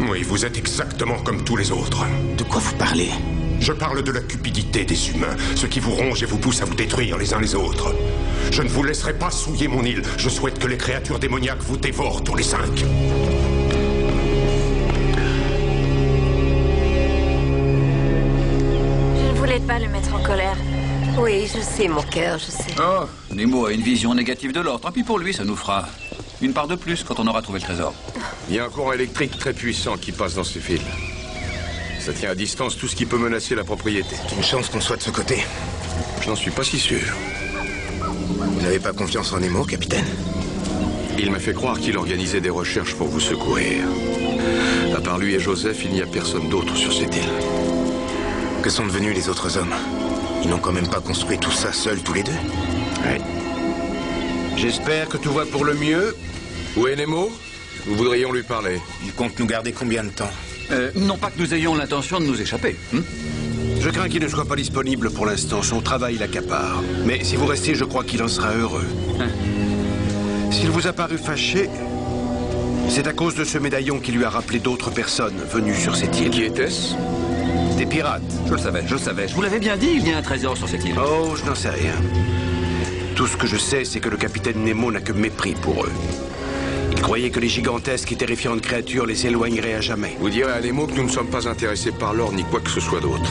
Oui, vous êtes exactement comme tous les autres. De quoi vous parlez? Je parle de la cupidité des humains, ce qui vous ronge et vous pousse à vous détruire les uns les autres. Je ne vous laisserai pas souiller mon île. Je souhaite que les créatures démoniaques vous dévorent tous les 5. Je ne voulais pas le mettre en colère. Oui, je sais, mon cœur, je sais. Oh, Nemo a une vision négative de l'or. Tant pis pour lui, ça nous fera une part de plus quand on aura trouvé le trésor. Il y a un courant électrique très puissant qui passe dans ces fils. Ça tient à distance tout ce qui peut menacer la propriété. C'est une chance qu'on soit de ce côté. Je n'en suis pas si sûr. Vous n'avez pas confiance en Nemo, capitaine? Il m'a fait croire qu'il organisait des recherches pour vous secourir. À part lui et Joseph, il n'y a personne d'autre sur cette île. Que sont devenus les autres hommes? Ils n'ont quand même pas construit tout ça seuls, tous les deux? Oui. J'espère que tout va pour le mieux. Où est Nemo? Nous voudrions lui parler. Il compte nous garder combien de temps? Non pas que nous ayons l'intention de nous échapper. Je crains qu'il ne soit pas disponible pour l'instant. Son travail l'accapare. Mais si vous restez, je crois qu'il en sera heureux. S'il vous a paru fâché, c'est à cause de ce médaillon qui lui a rappelé d'autres personnes venues sur cette île. Qui était-ce? Des pirates. Je le savais, je le savais. Je vous l'avais bien dit, il y a un trésor sur cette île. Oh, je n'en sais rien. Tout ce que je sais, c'est que le capitaine Nemo n'a que mépris pour eux. Il croyait que les gigantesques et terrifiantes créatures les éloigneraient à jamais. Vous direz à Nemo que nous ne sommes pas intéressés par l'or ni quoi que ce soit d'autre.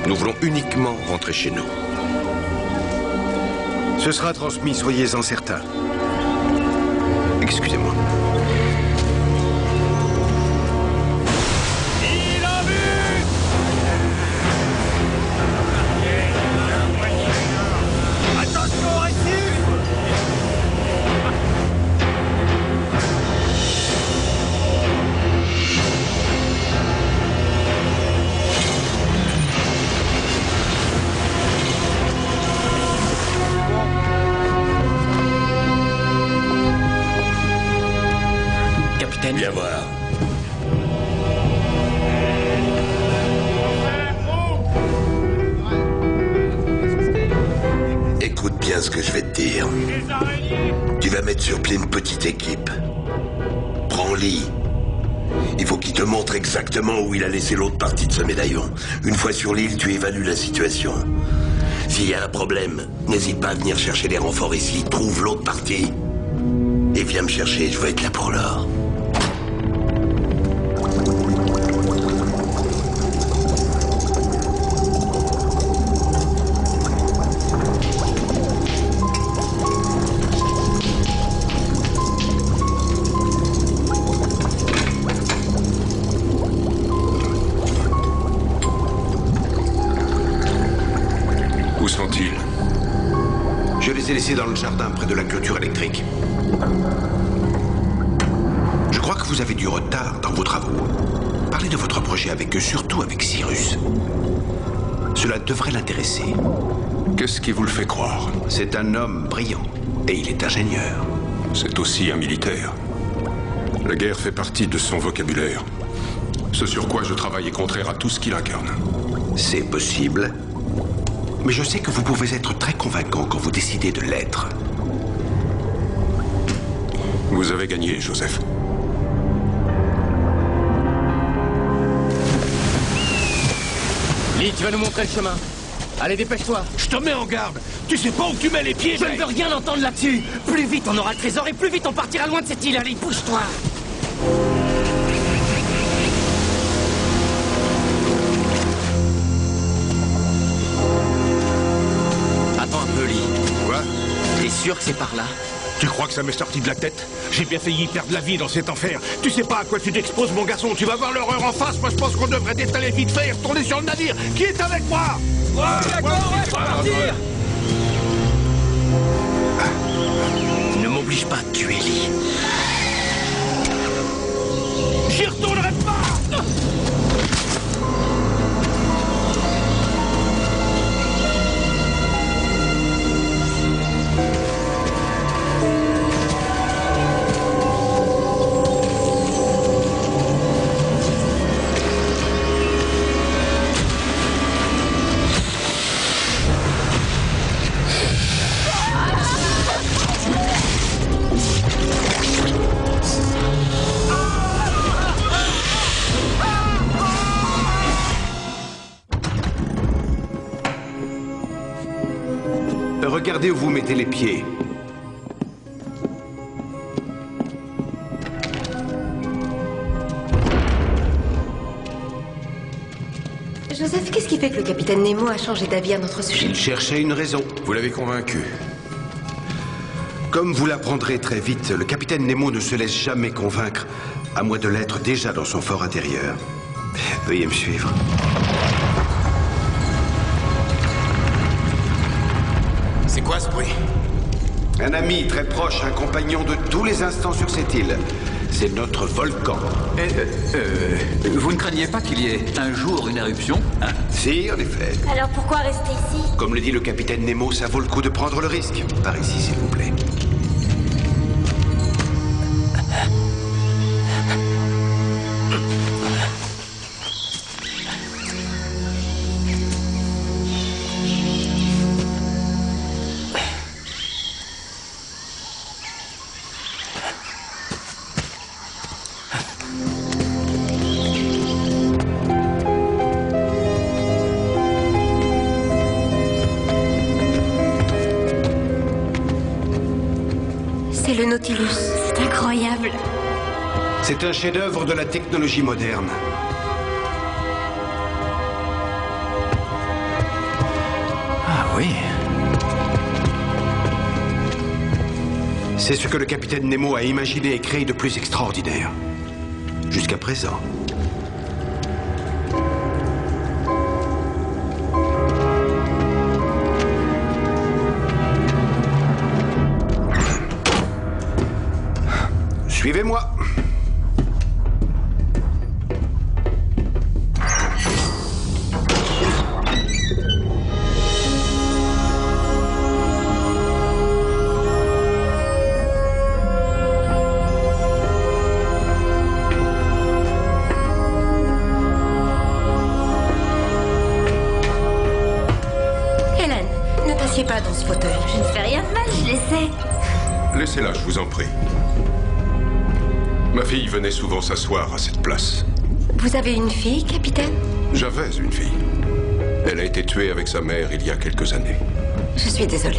Nous voulons uniquement rentrer chez nous. Ce sera transmis, soyez-en certains. Excusez-moi. Viens voir. Écoute bien ce que je vais te dire. Tu vas mettre sur pied une petite équipe. Prends-Lee. Il faut qu'il te montre exactement où il a laissé l'autre partie de ce médaillon. Une fois sur l'île, tu évalues la situation. S'il y a un problème, n'hésite pas à venir chercher des renforts ici. Trouve l'autre partie. Et viens me chercher, je veux être là pour l'or. Où sont-ils? Je les ai laissés dans le jardin près de la clôture électrique. Je crois que vous avez du retard dans vos travaux. Parlez de votre projet avec eux, surtout avec Cyrus. Cela devrait l'intéresser. Qu'est-ce qui vous le fait croire? C'est un homme brillant et il est ingénieur. C'est aussi un militaire. La guerre fait partie de son vocabulaire. Ce sur quoi je travaille est contraire à tout ce qu'il incarne. C'est possible. Mais je sais que vous pouvez être très convaincant quand vous décidez de l'être. Vous avez gagné, Joseph. Lee, tu vas nous montrer le chemin. Allez, dépêche-toi. Je te mets en garde. Tu sais pas où tu mets les pieds, Je ne veux rien entendre là-dessus. Plus vite on aura le trésor et plus vite on partira loin de cette île. Allez, bouge-toi. Attends un peu, Lee. sûr que c'est par là? Tu crois que ça m'est sorti de la tête? J'ai bien failli perdre la vie dans cet enfer. Tu sais pas à quoi tu t'exposes, mon garçon. Tu vas voir l'horreur en face. Moi, je pense qu'on devrait détaler vite fait et retourner sur le navire. Qui est avec moi? Ouais, d'accord, ouais, faut partir. Ne m'oblige pas à tuer Lee. J'y retournerai pas. Regardez où vous mettez les pieds. Joseph, qu'est-ce qui fait que le capitaine Nemo a changé d'avis à notre sujet? Il cherchait une raison. Vous l'avez convaincu. Comme vous l'apprendrez très vite, le capitaine Nemo ne se laisse jamais convaincre, à moins de l'être déjà dans son fort intérieur. Veuillez me suivre. C'est quoi ce bruit? Un ami très proche, un compagnon de tous les instants sur cette île. C'est notre volcan. Vous ne craignez pas qu'il y ait un jour une éruption, hein? Si, en effet. Alors pourquoi rester ici? Comme le dit le capitaine Nemo, ça vaut le coup de prendre le risque. Par ici, s'il vous plaît. C'est le Nautilus. C'est incroyable. C'est un chef-d'œuvre de la technologie moderne. Ah oui. C'est ce que le capitaine Nemo a imaginé et créé de plus extraordinaire. Jusqu'à présent. Suivez-moi. Hélène, ne t'assieds pas dans ce fauteuil. Je ne fais rien de mal, je l'essaie. Laissez-la, je vous en prie. Ma fille venait souvent s'asseoir à cette place. Vous avez une fille, capitaine? J'avais une fille. Elle a été tuée avec sa mère il y a quelques années. Je suis désolée.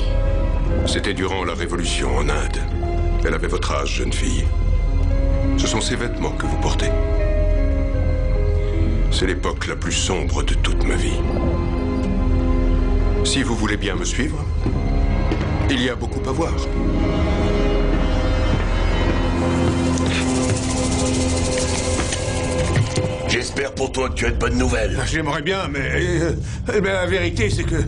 C'était durant la Révolution en Inde. Elle avait votre âge, jeune fille. Ce sont ces vêtements que vous portez. C'est l'époque la plus sombre de toute ma vie. Si vous voulez bien me suivre, il y a beaucoup à voir. J'espère pour toi que tu as de bonnes nouvelles. J'aimerais bien, mais la vérité, c'est que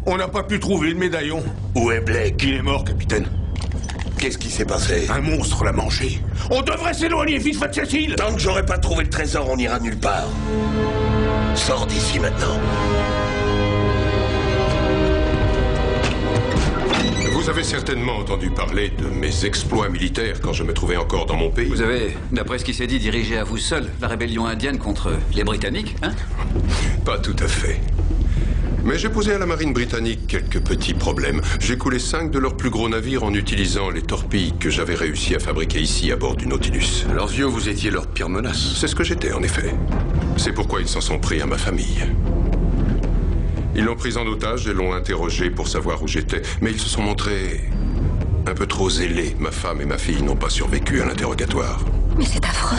on n'a pas pu trouver le médaillon. Où est Blake? Il est mort, capitaine. Qu'est-ce qui s'est passé? Un monstre l'a mangé. On devrait s'éloigner vite de cette île. Tant que j'aurai pas trouvé le trésor, on n'ira nulle part. Sors d'ici maintenant. Vous avez certainement entendu parler de mes exploits militaires quand je me trouvais encore dans mon pays. Vous avez, d'après ce qui s'est dit, dirigé à vous seul la rébellion indienne contre les Britanniques, hein? Pas tout à fait. Mais j'ai posé à la marine britannique quelques petits problèmes. J'ai coulé 5 de leurs plus gros navires en utilisant les torpilles que j'avais réussi à fabriquer ici à bord du Nautilus. À leurs yeux, vous étiez leur pire menace. C'est ce que j'étais, en effet. C'est pourquoi ils s'en sont pris à ma famille. Ils l'ont pris en otage et l'ont interrogé pour savoir où j'étais. Mais ils se sont montrés un peu trop zélés. Ma femme et ma fille n'ont pas survécu à l'interrogatoire. Mais c'est affreux.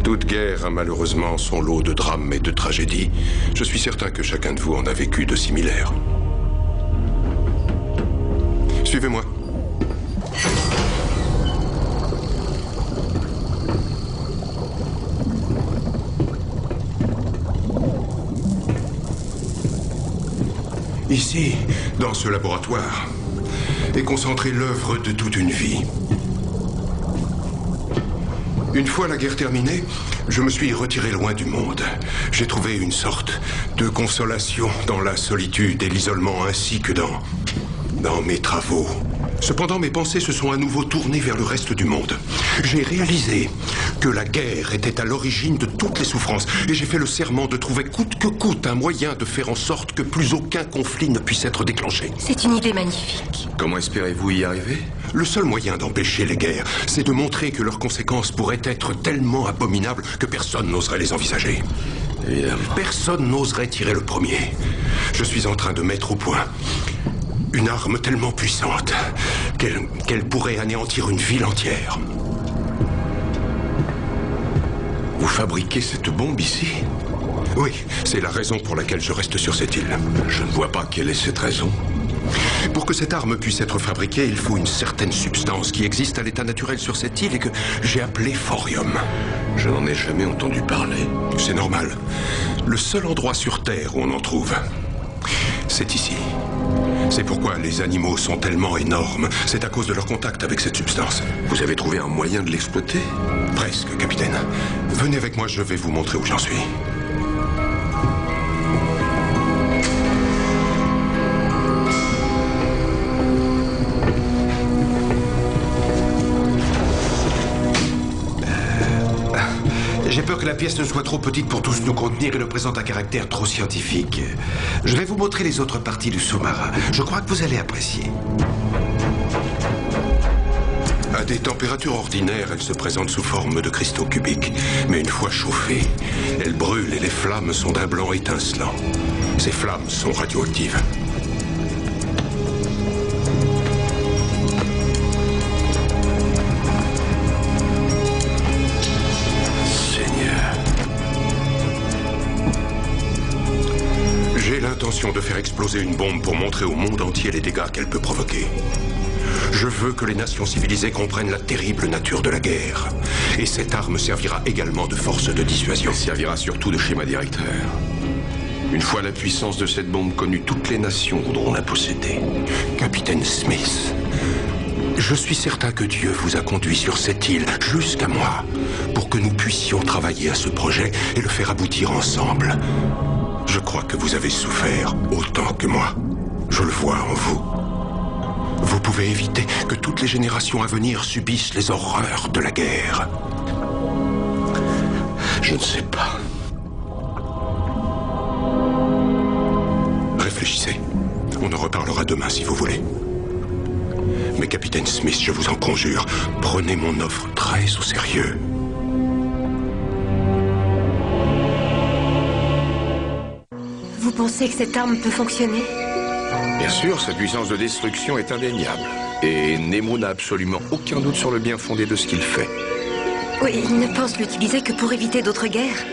Toute guerre a malheureusement son lot de drames et de tragédies. Je suis certain que chacun de vous en a vécu de similaires. Suivez-moi. Ici, dans ce laboratoire, est concentrée l'œuvre de toute une vie. Une fois la guerre terminée, je me suis retiré loin du monde. J'ai trouvé une sorte de consolation dans la solitude et l'isolement ainsi que dans mes travaux. Cependant, mes pensées se sont à nouveau tournées vers le reste du monde. J'ai réalisé que la guerre était à l'origine de toutes les souffrances et j'ai fait le serment de trouver coûte que coûte un moyen de faire en sorte que plus aucun conflit ne puisse être déclenché. C'est une idée magnifique. Comment espérez-vous y arriver? Le seul moyen d'empêcher les guerres, c'est de montrer que leurs conséquences pourraient être tellement abominables que personne n'oserait les envisager. Évidemment. Personne n'oserait tirer le premier. Je suis en train de mettre au point une arme tellement puissante qu'elle pourrait anéantir une ville entière. Vous fabriquez cette bombe ici? Oui, c'est la raison pour laquelle je reste sur cette île. Je ne vois pas quelle est cette raison. Pour que cette arme puisse être fabriquée, il faut une certaine substance qui existe à l'état naturel sur cette île et que j'ai appelée thorium. Je n'en ai jamais entendu parler. C'est normal. Le seul endroit sur Terre où on en trouve, c'est ici. C'est pourquoi les animaux sont tellement énormes. C'est à cause de leur contact avec cette substance. Vous avez trouvé un moyen de l'exploiter? Presque, capitaine. Venez avec moi, je vais vous montrer où j'en suis. J'ai peur que la pièce ne soit trop petite pour tous nous contenir et ne présente un caractère trop scientifique. Je vais vous montrer les autres parties du sous-marin. Je crois que vous allez apprécier. À des températures ordinaires, elle se présente sous forme de cristaux cubiques. Mais une fois chauffée, elle brûle et les flammes sont d'un blanc étincelant. Ces flammes sont radioactives. De faire exploser une bombe pour montrer au monde entier les dégâts qu'elle peut provoquer. Je veux que les nations civilisées comprennent la terrible nature de la guerre. Et cette arme servira également de force de dissuasion. Elle servira surtout de schéma directeur. Une fois la puissance de cette bombe connue, toutes les nations voudront la posséder. Capitaine Smith, je suis certain que Dieu vous a conduit sur cette île, jusqu'à moi, pour que nous puissions travailler à ce projet et le faire aboutir ensemble. Je crois que vous avez souffert autant que moi. Je le vois en vous. Vous pouvez éviter que toutes les générations à venir subissent les horreurs de la guerre. Je ne sais pas. Réfléchissez. On en reparlera demain si vous voulez. Mais capitaine Smith, je vous en conjure, prenez mon offre très au sérieux. Vous pensez que cette arme peut fonctionner? Bien sûr, sa puissance de destruction est indéniable. Et Nemo n'a absolument aucun doute sur le bien fondé de ce qu'il fait. Oui, il ne pense l'utiliser que pour éviter d'autres guerres.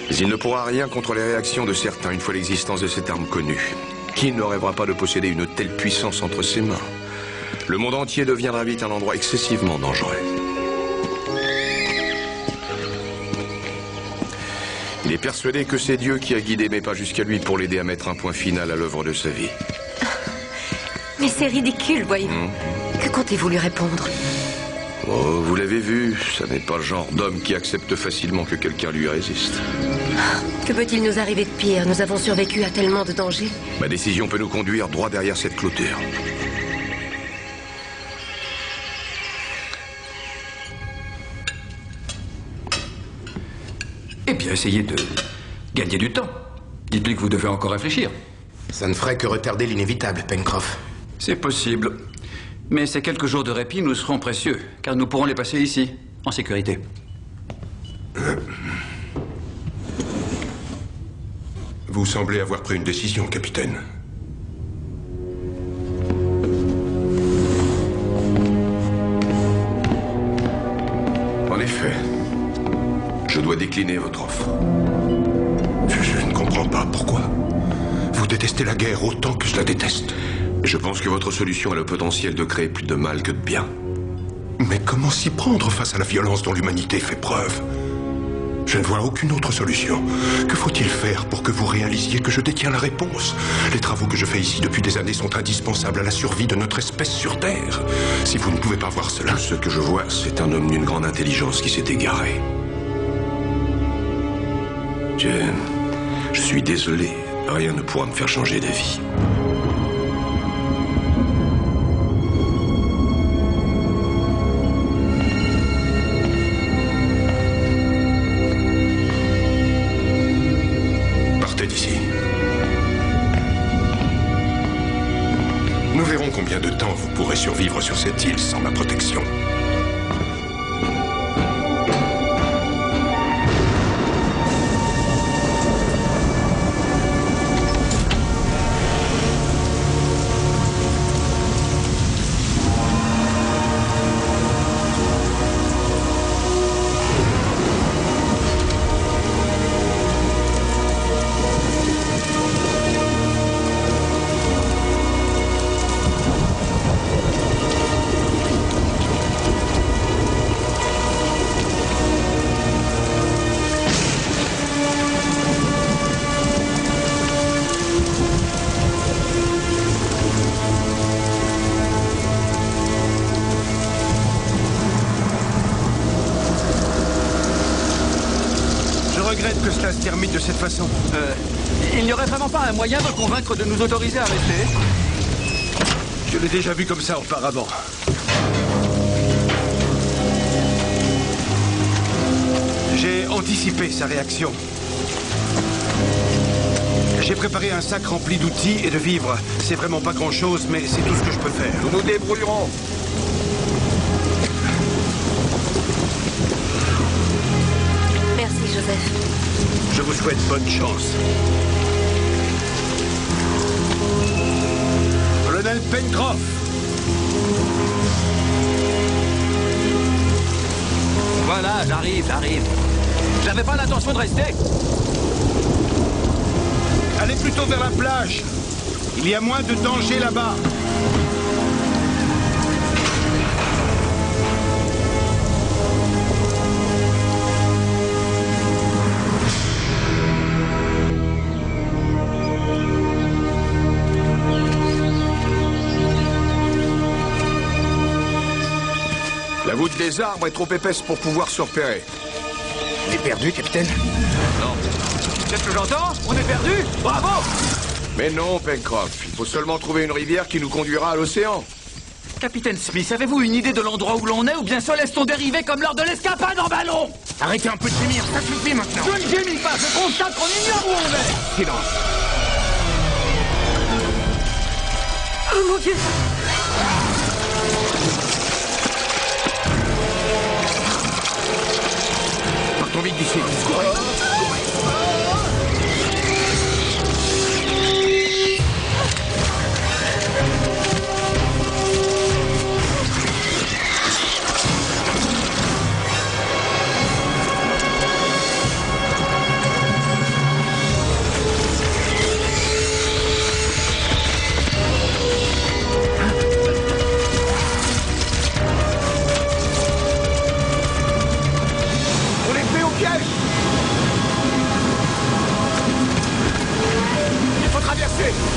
Mais il ne pourra rien contre les réactions de certains une fois l'existence de cette arme connue. Qui ne rêvera pas de posséder une telle puissance entre ses mains? Le monde entier deviendra vite un endroit excessivement dangereux. Il est persuadé que c'est Dieu qui a guidé mais pas jusqu'à lui pour l'aider à mettre un point final à l'œuvre de sa vie. Mais c'est ridicule, voyez-vous. Que comptez-vous lui répondre? Oh, vous l'avez vu, ça n'est pas le genre d'homme qui accepte facilement que quelqu'un lui résiste. Que peut-il nous arriver de pire? Nous avons survécu à tellement de dangers. Ma décision peut nous conduire droit derrière cette clôture. Eh bien, essayez de gagner du temps. Dites-lui que vous devez encore réfléchir. Ça ne ferait que retarder l'inévitable, Pencroff. C'est possible. Mais ces quelques jours de répit nous seront précieux, car nous pourrons les passer ici, en sécurité. Vous semblez avoir pris une décision, capitaine. En effet, je dois décliner votre offre. Je ne comprends pas pourquoi. Vous détestez la guerre autant que je la déteste. Je pense que votre solution a le potentiel de créer plus de mal que de bien. Mais comment s'y prendre face à la violence dont l'humanité fait preuve? Je ne vois aucune autre solution. Que faut-il faire pour que vous réalisiez que je détiens la réponse? Les travaux que je fais ici depuis des années sont indispensables à la survie de notre espèce sur Terre. Si vous ne pouvez pas voir cela... Tout ce que je vois, c'est un homme d'une grande intelligence qui s'est égaré. Je suis désolé. Rien ne pourra me faire changer d'avis. Partez d'ici. Nous verrons combien de temps vous pourrez survivre sur cette île sans ma protection. Que cela se termine de cette façon. Il n'y aurait vraiment pas un moyen de convaincre de nous autoriser à rester? Je l'ai déjà vu comme ça auparavant. J'ai anticipé sa réaction. J'ai préparé un sac rempli d'outils et de vivres. C'est vraiment pas grand-chose, mais c'est tout ce que je peux faire. Nous nous débrouillerons. Merci, Joseph. Je vous souhaite bonne chance. Colonel Pencroff. Voilà, j'arrive. J'avais pas l'intention de rester. Allez plutôt vers la plage. Il y a moins de danger là-bas. La voûte des arbres est trop épaisse pour pouvoir se repérer. On est perdu, capitaine? Non. C'est ce que j'entends? On est perdu? Bravo! Mais non, Pencroff. Il faut seulement trouver une rivière qui nous conduira à l'océan. Capitaine Smith, avez-vous une idée de l'endroit où l'on est ou bien se laisse-t-on dériver comme lors de l'escapade en ballon? Arrêtez un peu de gémir, ça suffit maintenant. Je ne gémis pas, je constate qu'on ignore où on est. Silence. Oh mon Dieu! Partons vite d'ici.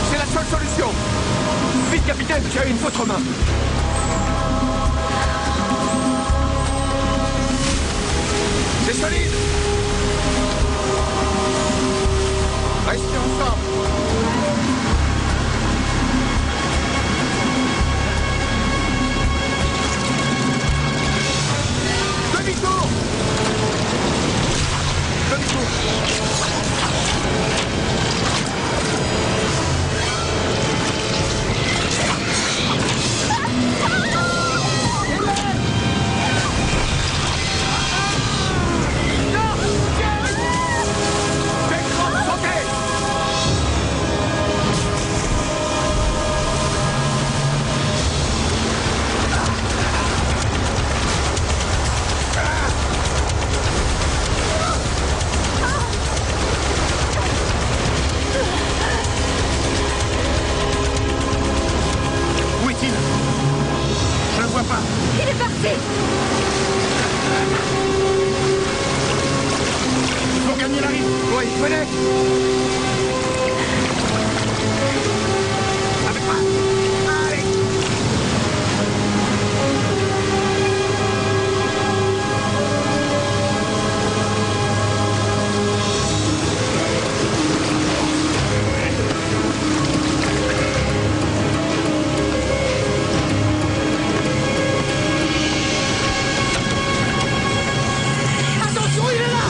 C'est la seule solution. Vite, capitaine, j'ai une autre main. C'est solide. Restez ensemble. Demi-tour. Demi-tour. Il est parti! Il faut gagner la rive. Oui, venez. Avec moi. Allez. Attention, il est là!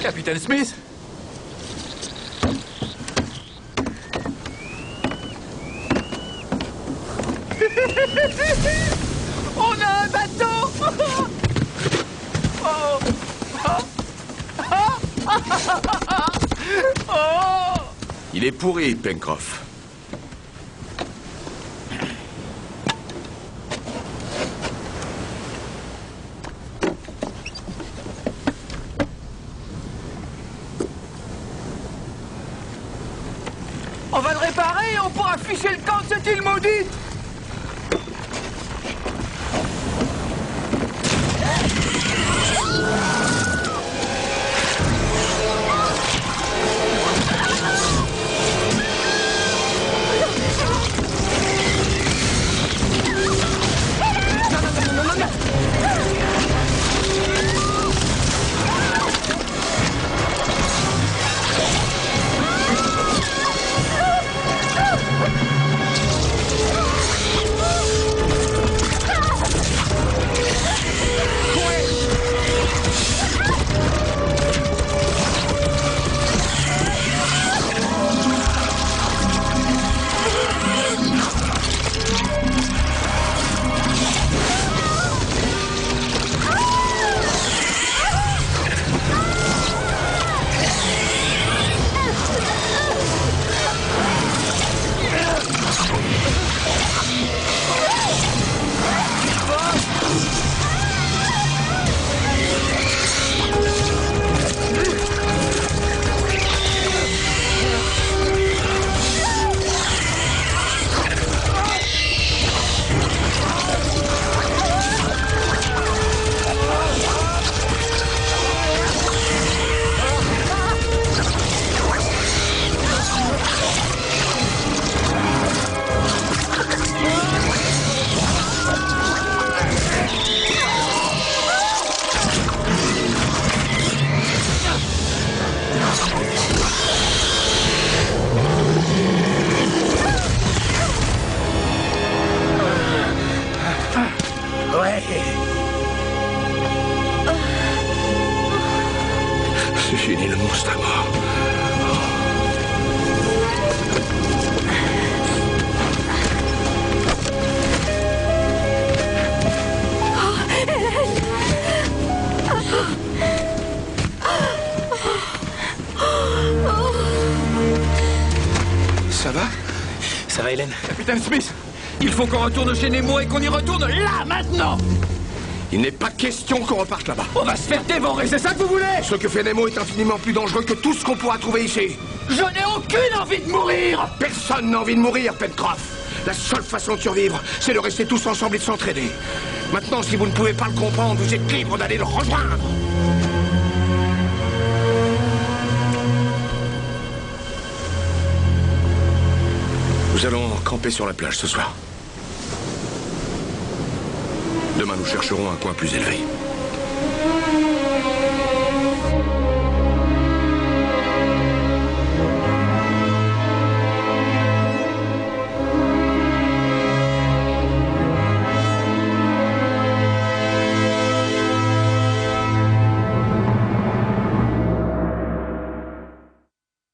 Capitaine Smith? On a un bateau! Oh! Oh! Il est pourri, Pencroff. On va le réparer et on pourra ficher le camp de cette île maudite! fini, le monstre est mort. Ça va? Ça va, Hélène? Capitaine Smith, il faut qu'on retourne chez Nemo et qu'on y retourne là, maintenant! Il n'est pas question qu'on reparte là-bas. On va se faire dévorer, c'est ça que vous voulez? Ce que fait Nemo est infiniment plus dangereux que tout ce qu'on pourra trouver ici. Je n'ai aucune envie de mourir! Personne n'a envie de mourir, Pencroff. La seule façon de survivre, c'est de rester tous ensemble et de s'entraider. Maintenant, si vous ne pouvez pas le comprendre, vous êtes libre d'aller le rejoindre. Nous allons camper sur la plage ce soir. Demain, nous chercherons un coin plus élevé.